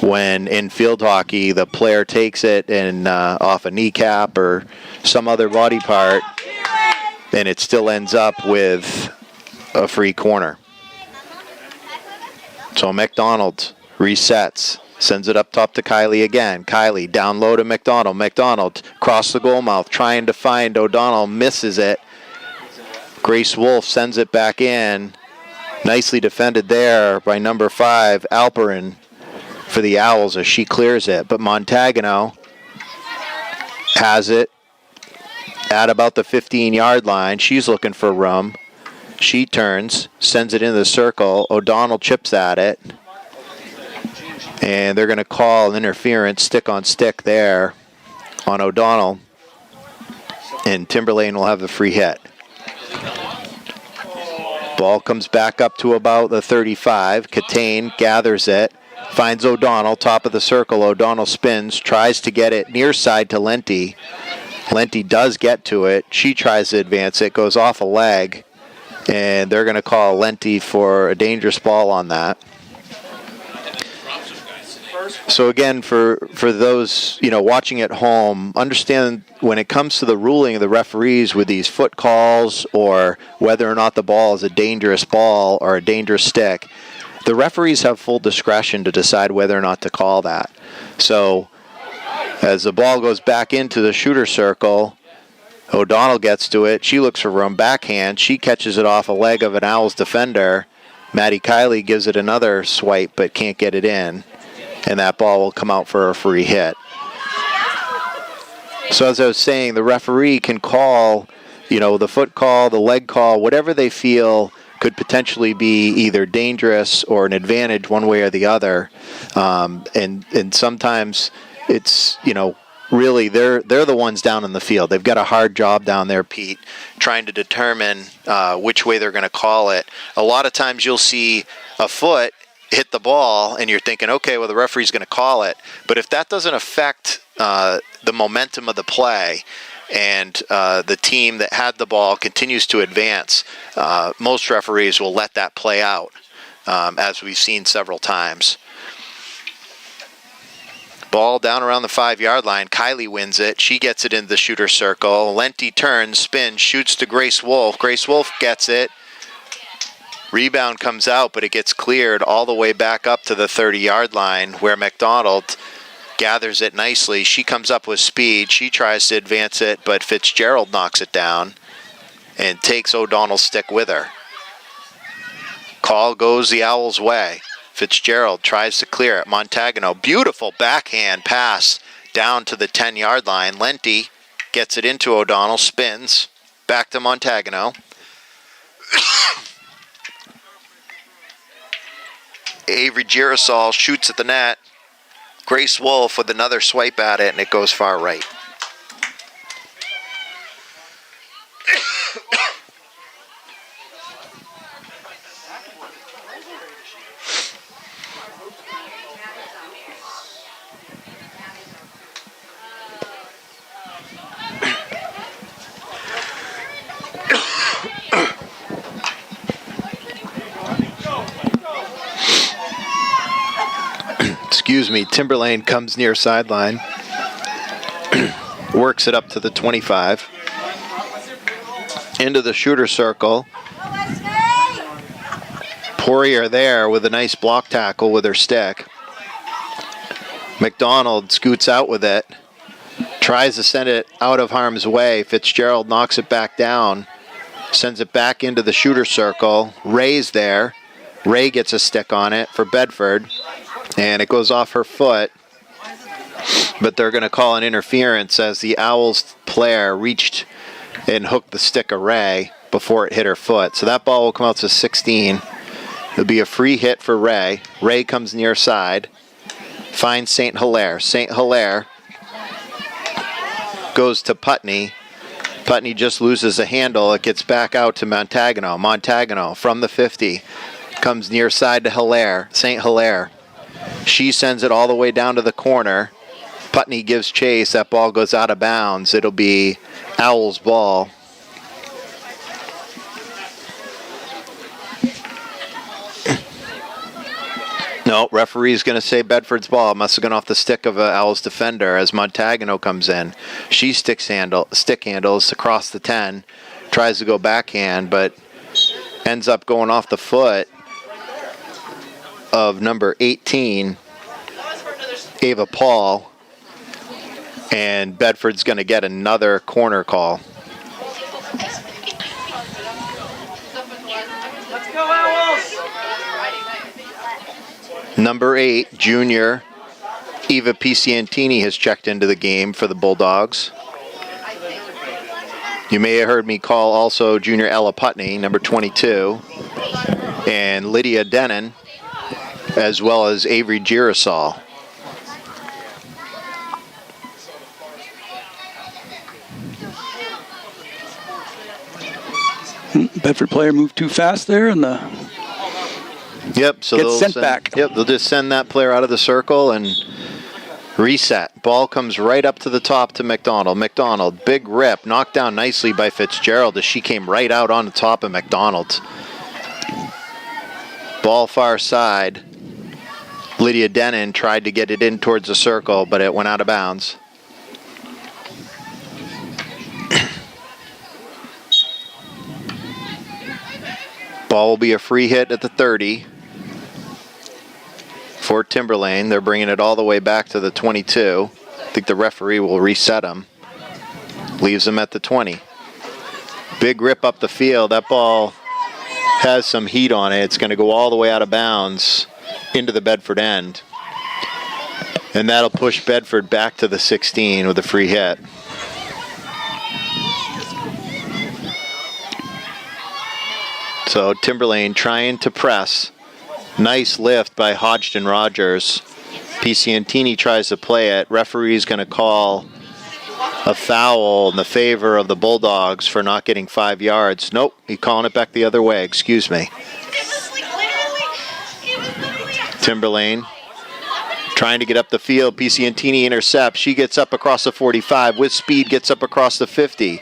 when in field hockey the player takes it and off a kneecap or some other body part, and it still ends up with a free corner. So McDonald resets, sends it up top to Kylie again. Kylie down low to McDonald. McDonald cross the goal mouth, trying to find O'Donnell, misses it. Grace Wolf sends it back in. Nicely defended there by number 5, Alperin, for the Owls as she clears it. But Montagano has it at about the 15-yard line. She's looking for room. She turns, sends it into the circle. O'Donnell chips at it. And they're going to call interference, stick on stick there on O'Donnell. And Timberlane will have the free hit. Ball comes back up to about the 35. Catane gathers it, finds O'Donnell, top of the circle. O'Donnell spins, tries to get it near side to Lenti. Lenti does get to it. She tries to advance it, goes off a leg. And they're going to call Lenti for a dangerous ball on that. So again, for those watching at home, understand when it comes to the ruling of the referees with these foot calls or whether or not the ball is a dangerous ball or a dangerous stick, the referees have full discretion to decide whether or not to call that. So as the ball goes back into the shooter circle, O'Donnell gets to it. She looks for room, backhand. She catches it off a leg of an Owls defender. Maddie Kiley gives it another swipe but can't get it in. And that ball will come out for a free hit. So as I was saying, the referee can call, the foot call, the leg call, whatever they feel could potentially be either dangerous or an advantage one way or the other. And sometimes it's, really they're the ones down in the field. They've got a hard job down there, Pete, trying to determine which way they're going to call it. A lot of times you'll see a foot hit the ball and you're thinking, okay, well, the referee's going to call it. But if that doesn't affect the momentum of the play and the team that had the ball continues to advance, most referees will let that play out, as we've seen several times. Ball down around the 5-yard line. Kylie wins it. She gets it into the shooter circle. Lenti turns, spins, shoots to Grace Wolf. Grace Wolf gets it. Rebound comes out, but it gets cleared all the way back up to the 30-yard line where McDonald gathers it nicely. She comes up with speed. She tries to advance it, but Fitzgerald knocks it down and takes O'Donnell's stick with her. Call goes the Owls' way. Fitzgerald tries to clear it. Montagano, beautiful backhand pass down to the 10-yard line. Lenti gets it into O'Donnell, spins, back to Montagano. Avery Girasol shoots at the net. Grace Wolf with another swipe at it, and it goes far right. Excuse me, Timberlane comes near sideline, works it up to the 25, into the shooter circle. Poirier there with a nice block tackle with her stick. McDonald scoots out with it, tries to send it out of harm's way. Fitzgerald knocks it back down, sends it back into the shooter circle. Ray's there. Ray gets a stick on it for Bedford. And it goes off her foot, but they're going to call an interference as the Owls player reached and hooked the stick of Ray before it hit her foot. So that ball will come out to 16. It'll be a free hit for Ray. Ray comes near side, finds St. Hilaire. St. Hilaire goes to Putney. Putney just loses a handle. It gets back out to Montagano. Montagano from the 50. Comes near side to Hilaire, St. Hilaire. She sends it all the way down to the corner. Putney gives chase. That ball goes out of bounds. It'll be Owls' ball. No, referee's going to say Bedford's ball. Must have gone off the stick of an Owls defender as Montagano comes in. She stick handles across the 10. Tries to go backhand, but ends up going off the foot of number 18, Ava Paul. And Bedford's going to get another corner call. Number 8, junior Eva Pisciantini has checked into the game for the Bulldogs. You may have heard me call also junior Ella Putney, number 22, and Lydia Denon, as well as Avery Girasol. Bedford player moved too fast there, and the Yep, so gets sent back. Yep, they'll just send that player out of the circle and reset. Ball comes right up to the top to McDonald. McDonald, big rip, knocked down nicely by Fitzgerald as she came right out on the top of McDonald. Ball far side. Lydia Denon tried to get it in towards the circle, but it went out of bounds. Ball will be a free hit at the 30 for Timberlane. They're bringing it all the way back to the 22. I think the referee will reset them. Leaves them at the 20. Big rip up the field. That ball has some heat on it. It's going to go all the way out of bounds into the Bedford end. And that'll push Bedford back to the 16 with a free hit. So Timberlane trying to press. Nice lift by Hodgson Rogers. Pisciantini tries to play it. Referee's going to call a foul in the favor of the Bulldogs for not getting 5 yards. Nope, he's calling it back the other way. Excuse me. Timberlane trying to get up the field. Pisciantini intercepts. She gets up across the 45. With speed, gets up across the 50.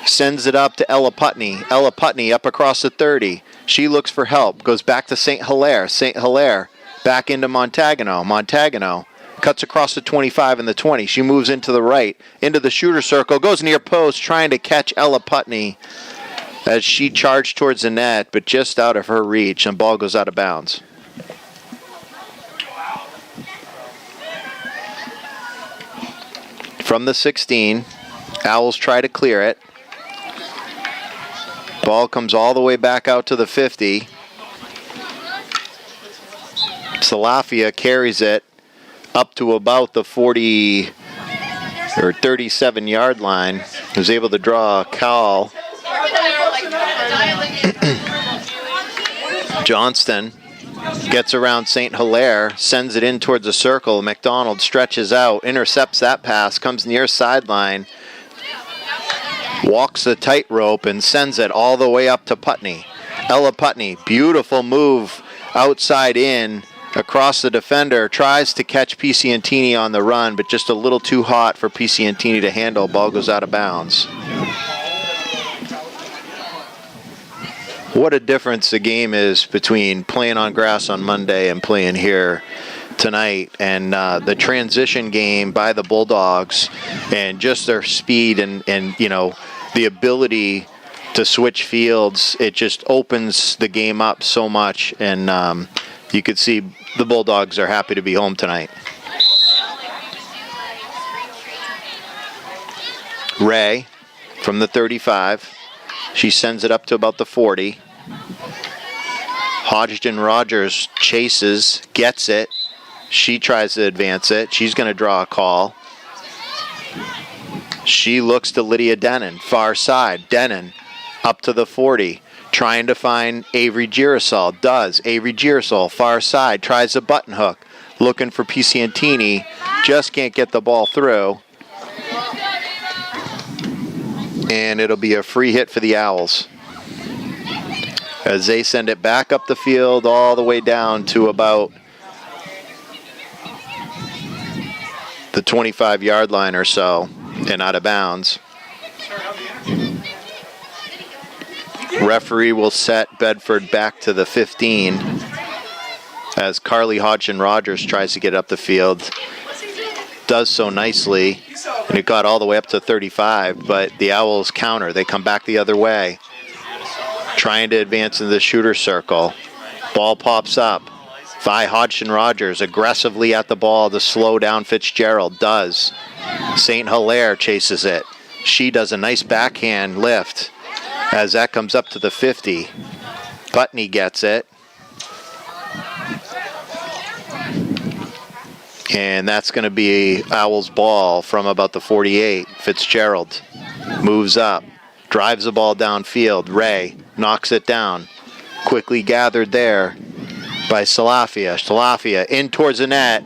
Sends it up to Ella Putney. Ella Putney up across the 30. She looks for help. Goes back to St. Hilaire. St. Hilaire back into Montagano. Montagano cuts across the 25 and the 20. She moves into the right, into the shooter circle. Goes near post, trying to catch Ella Putney as she charged towards the net, but just out of her reach, and ball goes out of bounds. From the 16, Owls try to clear it. Ball comes all the way back out to the 50. Salafia carries it up to about the 40 or 37-yard line. Was able to draw a call. Johnston gets around St. Hilaire, sends it in towards the circle. McDonald stretches out, intercepts that pass, comes near sideline. Walks the tightrope and sends it all the way up to Putney. Ella Putney, beautiful move outside in across the defender. Tries to catch Pisciantini on the run, but just a little too hot for Pisciantini to handle. Ball goes out of bounds. What a difference the game is between playing on grass on Monday and playing here tonight, and the transition game by the Bulldogs and just their speed and you know, the ability to switch fields, it just opens the game up so much, and you could see the Bulldogs are happy to be home tonight. Ray from the 35. She sends it up to about the 40. Hodgson Rogers chases, gets it. She tries to advance it. She's going to draw a call. She looks to Lydia Denon, far side. Denon up to the 40, trying to find Avery Girasol. Does. Avery Girasol, far side, tries a button hook. Looking for Pisciantini. Just can't get the ball through. And it'll be a free hit for the Owls. as they send it back up the field all the way down to about the 25-yard line or so and out of bounds. Referee will set Bedford back to the 15 as Carly Hodgson-Rogers tries to get up the field. Does so nicely, and it got all the way up to 35, but the Owls counter. They come back the other way, trying to advance in the shooter circle. Ball pops up. Vi Hodgson-Rogers aggressively at the ball to slow down Fitzgerald. Does. St. Hilaire chases it. She does a nice backhand lift as that comes up to the 50. Putney gets it. And that's going to be Owls' ball from about the 48. Fitzgerald moves up, drives the ball downfield. Ray knocks it down. Quickly gathered there by Salafia. Salafia in towards the net.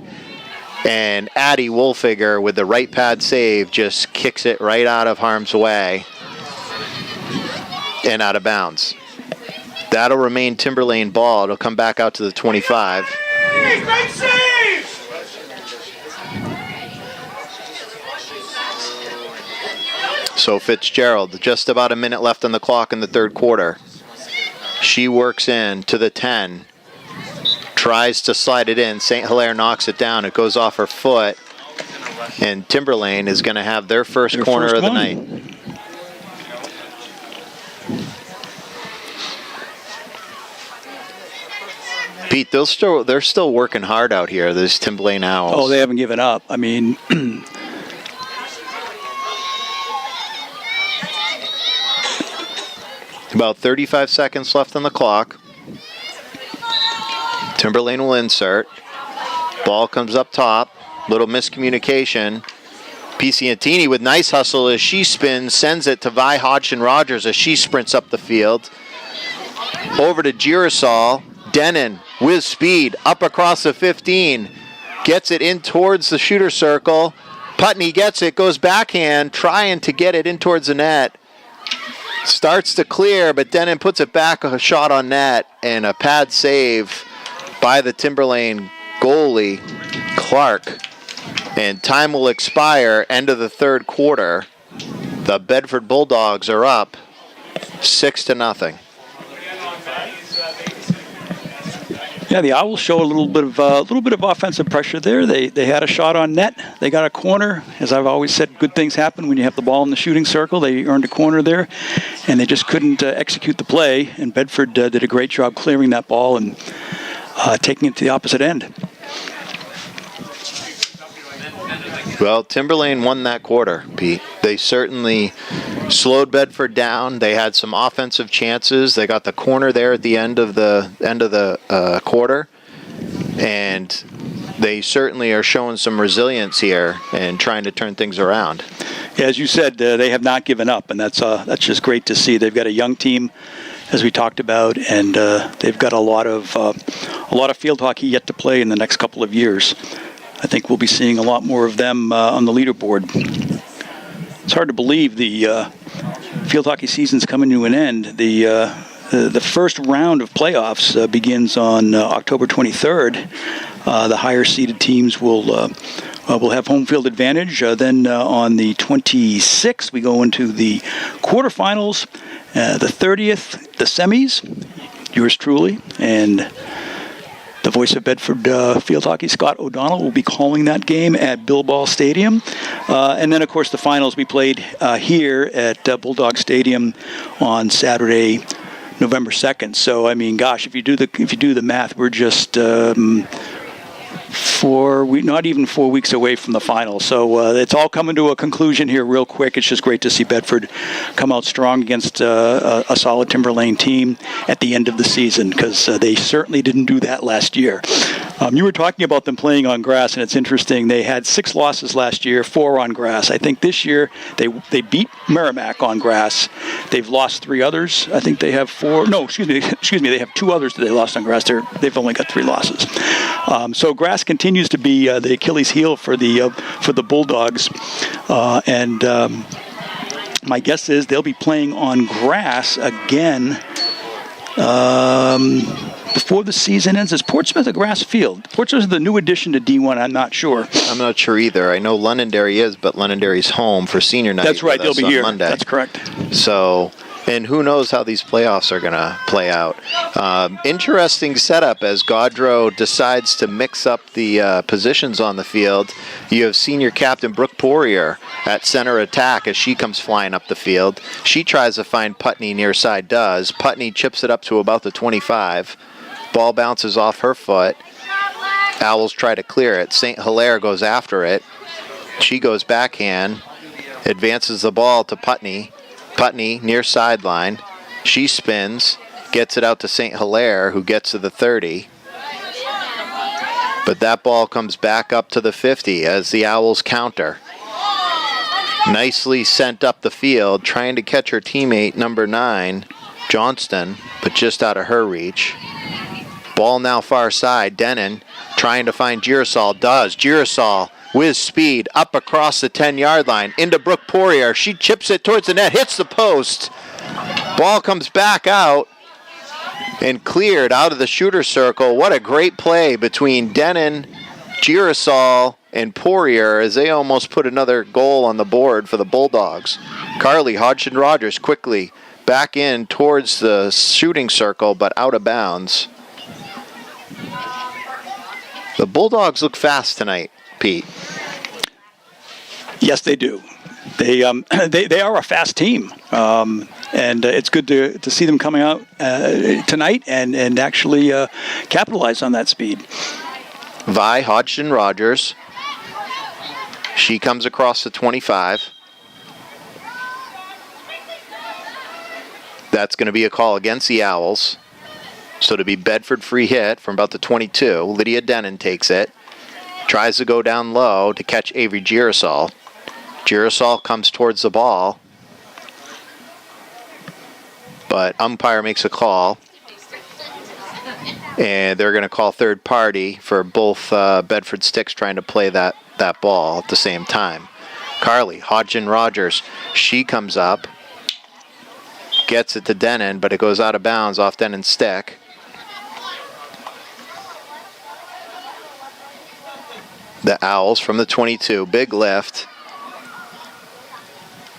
And Addie Wolfiger with the right pad save just kicks it right out of harm's way and out of bounds. That'll remain Timberlane ball. It'll come back out to the 25. Great save! So Fitzgerald, just about a minute left on the clock in the third quarter. She works in to the 10. Tries to slide it in. St. Hilaire knocks it down. It goes off her foot. And Timberlane is going to have their first corner of the night. Pete, they're still working hard out here, those Timberlane Owls. Oh, they haven't given up. I mean, about 35 seconds left on the clock. Timberlane will insert. Ball comes up top. Little miscommunication. Piciantini with nice hustle as she spins, sends it to Vi Hodgson-Rogers as she sprints up the field. Over to Girasol. Denon with speed up across the 15. Gets it in towards the shooter circle. Putney gets it, goes backhand, trying to get it in towards the net. Starts to clear, but Denon puts it back, a shot on net, and a pad save by the Timberlane goalie, Clark. And time will expire, end of the third quarter. The Bedford Bulldogs are up 6-0. yeah, the Owls show a little bit of offensive pressure there. They had a shot on net. They got a corner. As I've always said, good things happen when you have the ball in the shooting circle. They earned a corner there, and they just couldn't execute the play. And Bedford did a great job clearing that ball and taking it to the opposite end. Well, Timberlane won that quarter, Pete. They certainly slowed Bedford down. They had some offensive chances. They got the corner there at the end of the quarter, and they certainly are showing some resilience here and trying to turn things around. Yeah, as you said, they have not given up, and that's just great to see. They've got a young team, as we talked about, and they've got a lot of field hockey yet to play in the next couple of years. I think we'll be seeing a lot more of them on the leaderboard. It's hard to believe the field hockey season's coming to an end. The first round of playoffs begins on October 23rd. The higher seeded teams will have home field advantage. Then on the 26th, we go into the quarterfinals. The 30th, the semis. Yours truly and the voice of Bedford field hockey, Scott O'Donnell, will be calling that game at Bilbao Stadium. And then, of course, the finals we played here at Bulldog Stadium on Saturday, November 2nd. So, I mean, gosh, if you do the math, we're just not even 4 weeks away from the final. So it's all coming to a conclusion here real quick. It's just great to see Bedford come out strong against a solid Timberlane team at the end of the season, because they certainly didn't do that last year. You were talking about them playing on grass, and it's interesting. They had 6 losses last year, 4 on grass. I think this year they beat Merrimack on grass. They've lost 3 others. I think they have 4. No, excuse me. They have 2 others that they lost on grass. They've only got 3 losses. So grass continues to be the Achilles heel for the Bulldogs, and my guess is they'll be playing on grass again Before the season ends, is Portsmouth a grass field? Portsmouth is the new addition to D1. I'm not sure. I'm not sure either. I know Londonderry is, but Londonderry's home for senior night. That's right. They'll be here. Monday. That's correct. So, and who knows how these playoffs are going to play out. Interesting setup as Gaudreau decides to mix up the positions on the field. You have senior captain Brooke Poirier at center attack as she comes flying up the field. She tries to find Putney near side does. Putney chips it up to about the 25. Ball bounces off her foot. Owls try to clear it. St. Hilaire goes after it. She goes backhand, advances the ball to Putney. Putney near sideline. She spins, gets it out to St. Hilaire, who gets to the 30. But that ball comes back up to the 50 as the Owls counter. Nicely sent up the field, trying to catch her teammate, number 9, Johnston, but just out of her reach. Ball now far side. Denon trying to find Girasol. Does. Girasol with speed up across the 10-yard line into Brooke Poirier. She chips it towards the net, hits the post. Ball comes back out and cleared out of the shooter circle. What a great play between Denon, Girasol, and Poirier as they almost put another goal on the board for the Bulldogs. Carly Hodgson-Rogers quickly back in towards the shooting circle, but out of bounds. The Bulldogs look fast tonight, Pete. Yes, they do. They are a fast team, and it's good to see them coming out tonight and actually capitalize on that speed. Vi Hodgson-Rogers. She comes across the 25. That's going to be a call against the Owls. So to be Bedford free hit from about the 22. Lydia Denon takes it. Tries to go down low to catch Avery Girasol. Girasol comes towards the ball. But umpire makes a call. And they're going to call third party for both Bedford sticks trying to play that ball at the same time. Carly Hodgson-Rogers, she comes up. Gets it to Denon, but it goes out of bounds off Denon's stick. The Owls from the 22. Big lift.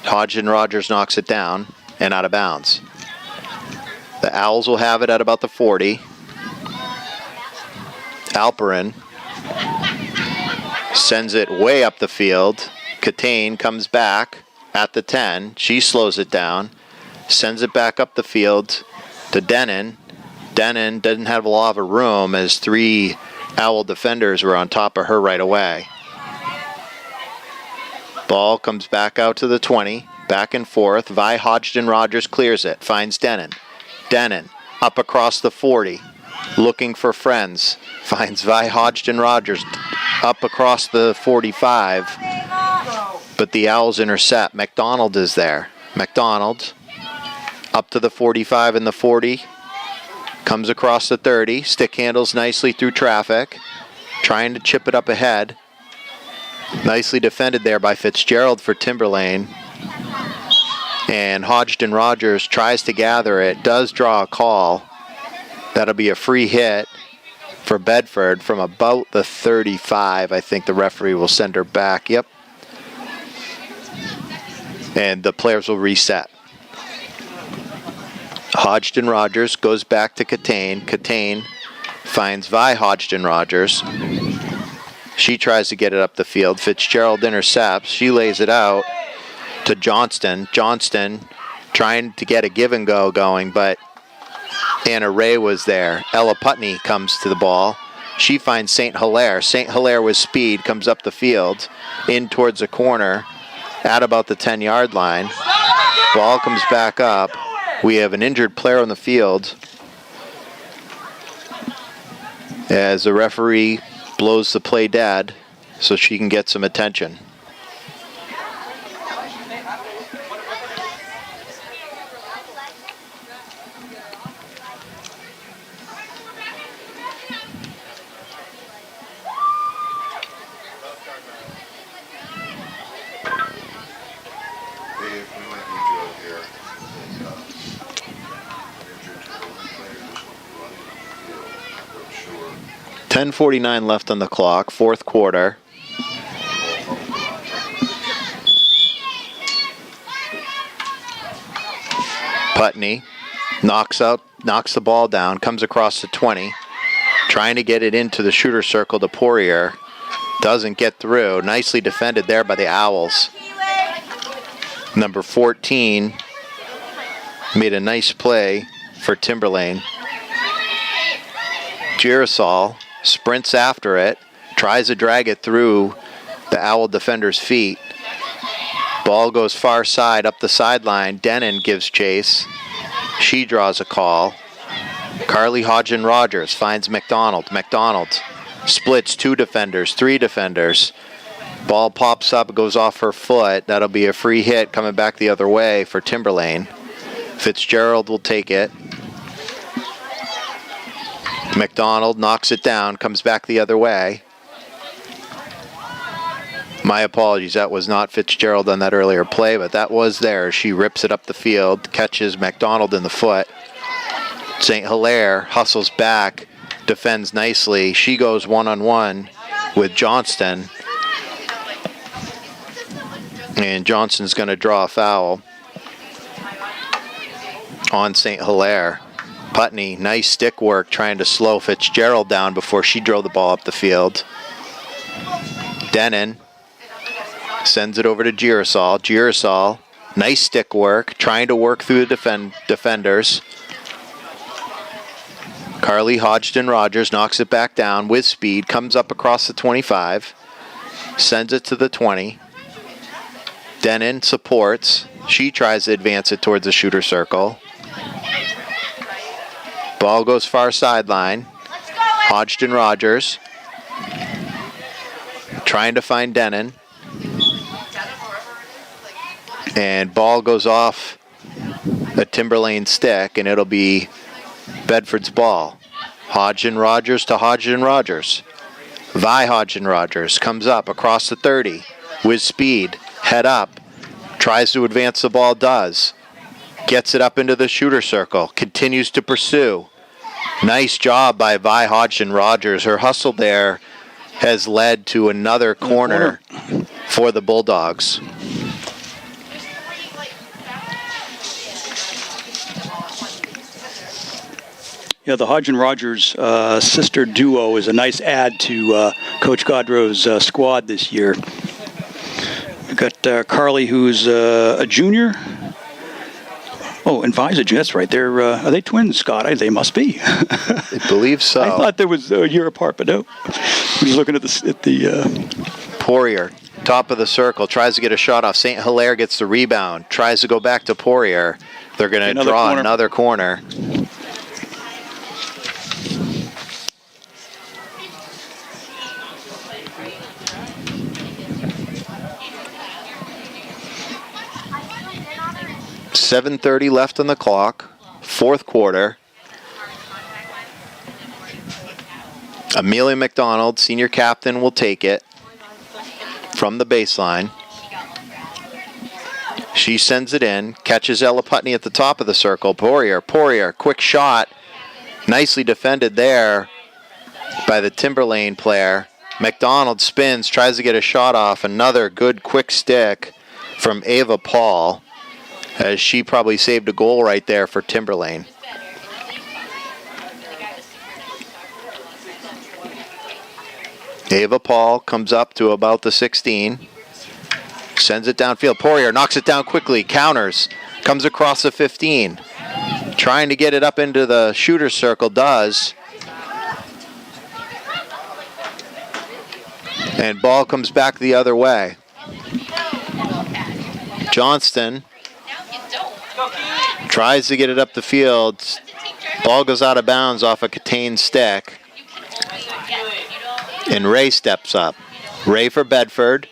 Hodgson-Rogers knocks it down and out of bounds. The Owls will have it at about the 40. Alperin sends it way up the field. Catane comes back at the 10. She slows it down. Sends it back up the field to Denon. Denon doesn't have a lot of room as 3 Owl defenders were on top of her right away. Ball comes back out to the 20. Back and forth. Vi Hodgson-Rogers clears it. Finds Denon. Denon up across the 40. Looking for friends. Finds Vi Hodgson-Rogers up across the 45. But the Owls intercept. McDonald is there. McDonald up to the 45 and the 40. Comes across the 30. Stick handles nicely through traffic. Trying to chip it up ahead. Nicely defended there by Fitzgerald for Timberlane. And Hodgson-Rogers tries to gather it. Does draw a call. That'll be a free hit for Bedford from about the 35. I think the referee will send her back. Yep. And the players will reset. Hodgson-Rogers goes back to Catane. Catane finds Vi Hodgson-Rogers. She tries to get it up the field. Fitzgerald intercepts. She lays it out to Johnston. Johnston trying to get a give and go going, but Anna Ray was there. Ella Putney comes to the ball. She finds St. Hilaire. St. Hilaire with speed comes up the field in towards the corner at about the 10-yard line. Ball comes back up. We have an injured player on the field as the referee blows the play dead so she can get some attention. 10:49 left on the clock, fourth quarter. Putney knocks the ball down, comes across the 20, trying to get it into the shooter circle to Poirier. Doesn't get through. Nicely defended there by the Owls. Number 14 made a nice play for Timberlane. Girasol sprints after it, tries to drag it through the Owl defender's feet. Ball goes far side up the sideline. Denon gives chase. She draws a call. Carly Hodgen-Rogers finds McDonald. McDonald splits 2 defenders, 3 defenders. Ball pops up, goes off her foot. That'll be a free hit coming back the other way for Timberlane. Fitzgerald will take it. McDonald knocks it down, comes back the other way. My apologies, that was not Fitzgerald on that earlier play, but that was there. She rips it up the field, catches McDonald in the foot. St. Hilaire hustles back, defends nicely. She goes one-on-one with Johnston. And Johnston's going to draw a foul on St. Hilaire. Putney, nice stick work trying to slow Fitzgerald down before she drove the ball up the field. Denon sends it over to Girasol. Girasol, nice stick work, trying to work through the defenders. Carly Hodgson-Rogers knocks it back down with speed, comes up across the 25, sends it to the 20. Denon supports. She tries to advance it towards the shooter circle. Ball goes far sideline. Hodgson-Rogers trying to find Denon. And ball goes off a Timberlane stick, and it'll be Bedford's ball. Hodgson-Rogers to Hodgson-Rogers. Vi Hodgson-Rogers comes up across the 30 with speed, head up, tries to advance the ball, does. Gets it up into the shooter circle, continues to pursue. Nice job by Vi Hodgson-Rogers. Her hustle there has led to another corner for the Bulldogs. Yeah, the Hodgen-Rogers sister duo is a nice add to Coach Gaudreau's squad this year. We've got Carly, who's a junior. Oh, and Vi's a junior. That's right. Are they twins, Scott? They must be. I believe so. I thought there was a year apart, but no. I'm just looking at the Poirier, top of the circle, tries to get a shot off. St. Hilaire gets the rebound, tries to go back to Poirier. They're going to draw another corner. .7:30 left on the clock, fourth quarter. Amelia McDonald, senior captain, will take it from the baseline. She sends it in, catches Ella Putney at the top of the circle. Poirier, quick shot. Nicely defended there by the Timberlane player. McDonald spins, tries to get a shot off. Another good quick stick from Ava Paul, as she probably saved a goal right there for Timberlane. Ava Paul comes up to about the 16. Sends it downfield. Poirier knocks it down quickly. Counters. Comes across the 15. Trying to get it up into the shooter circle. Does. And ball comes back the other way. Johnston tries to get it up the field. Ball goes out of bounds off a Catane stick. And Ray steps up. Ray for Bedford.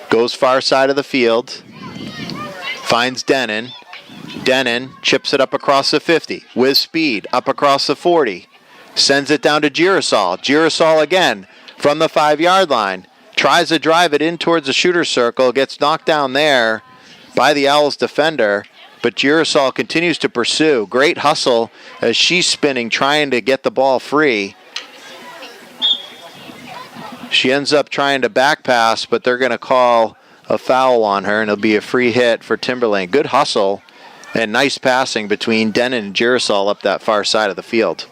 Goes far side of the field. Finds Denon. Denon chips it up across the 50. With speed. Up across the 40. Sends it down to Girasol. Girasol again from the 5-yard line. Tries to drive it in towards the shooter circle. Gets knocked down there by the Owls defender. But Girasol continues to pursue. Great hustle as she's spinning, trying to get the ball free. She ends up trying to back pass, but they're going to call a foul on her, and it'll be a free hit for Timberlane. Good hustle and nice passing between Denon and Girasol up that far side of the field.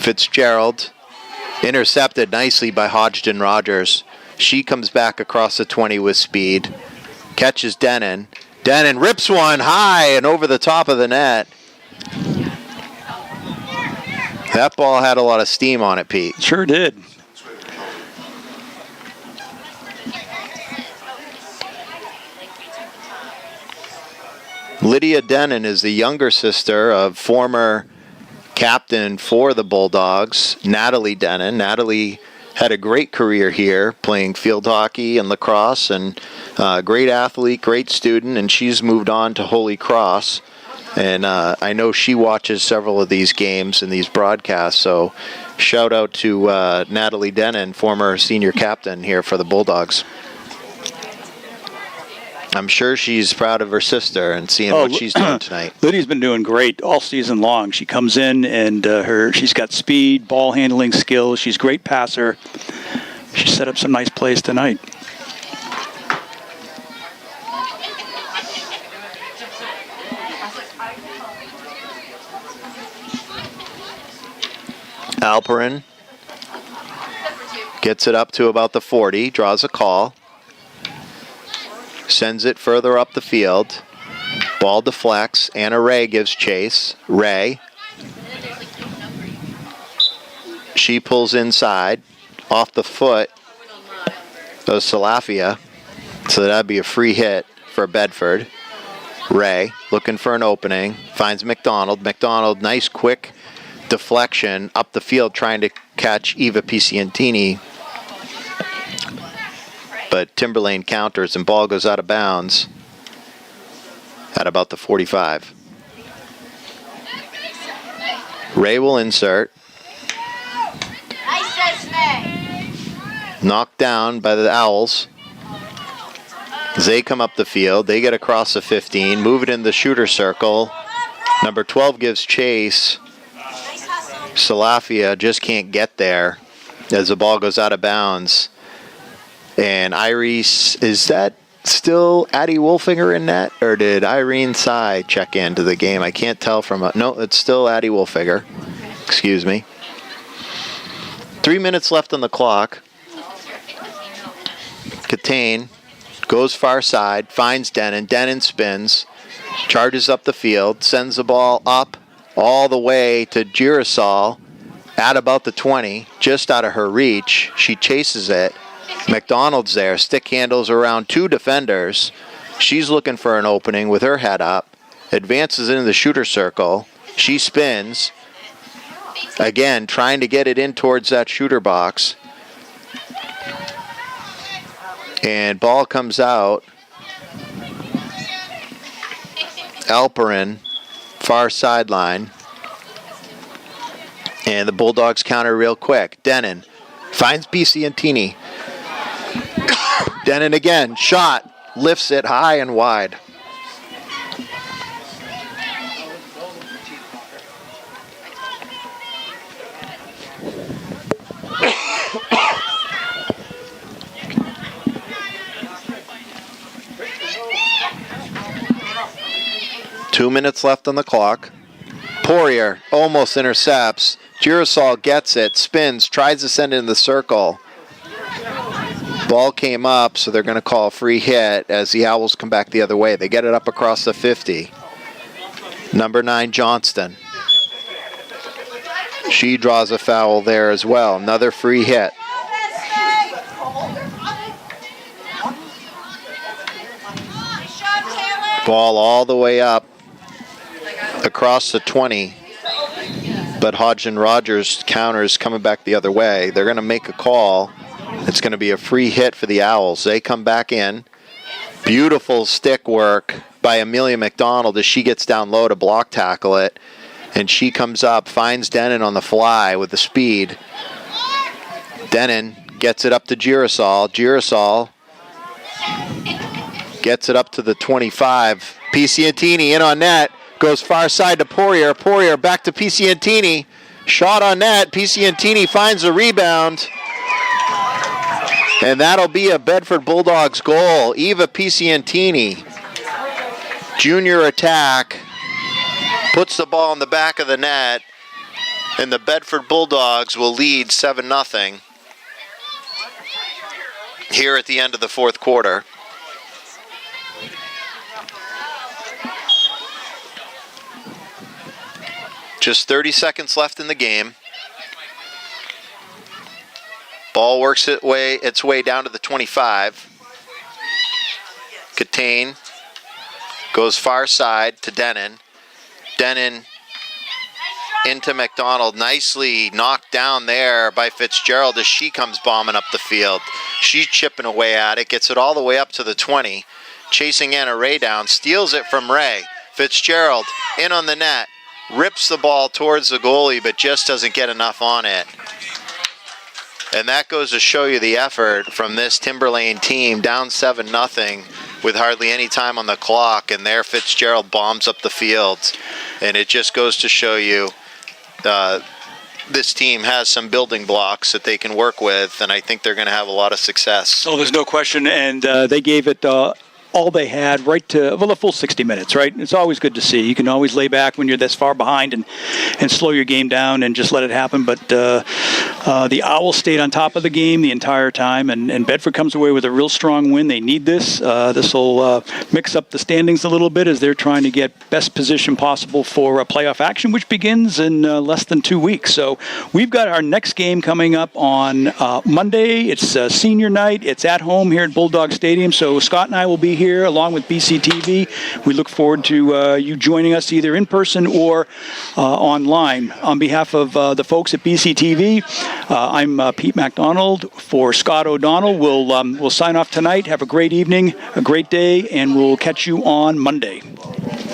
Fitzgerald intercepted nicely by Hodgson Rogers. She comes back across the 20 with speed. Catches Denon. Denon rips one high and over the top of the net. That ball had a lot of steam on it, Pete. Sure did. Lydia Denon is the younger sister of former captain for the Bulldogs, Natalie Denon. Natalie had a great career here playing field hockey and lacrosse, and great athlete, great student, and she's moved on to Holy Cross. And I know she watches several of these games and these broadcasts, so shout out to Natalie Denon, former senior captain here for the Bulldogs. I'm sure she's proud of her sister and seeing what she's doing tonight. Lydia's been doing great all season long. She comes in and she's got speed, ball handling skills. She's a great passer. She set up some nice plays tonight. Alperin gets it up to about the 40, draws a call. Sends it further up the field. Ball deflects. Anna Ray gives chase. Ray. She pulls inside. Off the foot of Salafia. So that'd be a free hit for Bedford. Ray looking for an opening. Finds McDonald. McDonald, nice quick deflection up the field trying to catch Eva Picientini. But Timberlane counters and ball goes out of bounds at about the 45. Ray will insert. Knocked down by the Owls. As they come up the field, they get across the 15, move it in the shooter circle. Number 12 gives chase. Salafia just can't get there as the ball goes out of bounds. And Iris, is that still Addie Wolfinger in net? Or did Irene Tsai check into the game? I can't tell from no, it's still Addie Wolfinger. Excuse me. 3 minutes left on the clock. Catane goes far side, finds Denon. Denon spins, charges up the field, sends the ball up all the way to Girasol at about the 20, just out of her reach. She chases it. McDonald's there, stick handles around two defenders. She's looking for an opening with her head up. Advances into the shooter circle. She spins. Again, trying to get it in towards that shooter box. And ball comes out. Alperin, far sideline. And the Bulldogs counter real quick. Denon finds Picientini. Denon again, shot, lifts it high and wide. Two minutes left on the clock. Poirier almost intercepts. Girasol gets it, spins, tries to send it in the circle. Ball came up, so they're going to call a free hit as the Owls come back the other way. They get it up across the 50. Number 9, Johnston. She draws a foul there as well. Another free hit. Ball all the way up across the 20. But Hodgson Rogers counters coming back the other way. They're going to make a call. It's going to be a free hit for the Owls. They come back in. Beautiful stick work by Amelia McDonald as she gets down low to block tackle it. And she comes up, finds Denon on the fly with the speed. Denon gets it up to Girasol. Girasol gets it up to the 25. Picientini in on net. Goes far side to Poirier. Poirier back to Picientini. Shot on net. Piscientini finds the rebound. And that'll be a Bedford Bulldogs goal. Eva Piscientini, junior attack, puts the ball in the back of the net, and the Bedford Bulldogs will lead 7-0 here at the end of the fourth quarter. Just 30 seconds left in the game. Ball works its way down to the 25. Catane goes far side to Denon. Denon into McDonald. Nicely knocked down there by Fitzgerald as she comes bombing up the field. She's chipping away at it. Gets it all the way up to the 20. Chasing Anna Ray down. Steals it from Ray. Fitzgerald in on the net. Rips the ball towards the goalie, but just doesn't get enough on it. And that goes to show you the effort from this Timberlane team, down 7-0 with hardly any time on the clock. And there Fitzgerald bombs up the field. And it just goes to show you this team has some building blocks that they can work with. And I think they're going to have a lot of success. Oh, there's no question. And they gave it all they had right to, well, the full 60 minutes, right? It's always good to see. You can always lay back when you're this far behind and slow your game down and just let it happen. But the Owls stayed on top of the game the entire time, and Bedford comes away with a real strong win. They need this. This will mix up the standings a little bit as they're trying to get best position possible for playoff action, which begins in less than 2 weeks. So we've got our next game coming up on Monday. It's senior night. It's at home here at Bulldog Stadium. So Scott and I will be here along with BCTV. We look forward to you joining us either in person or online. On behalf of the folks at BCTV, I'm Pete MacDonald. For Scott O'Donnell, we'll sign off tonight. Have a great evening, a great day, and we'll catch you on Monday.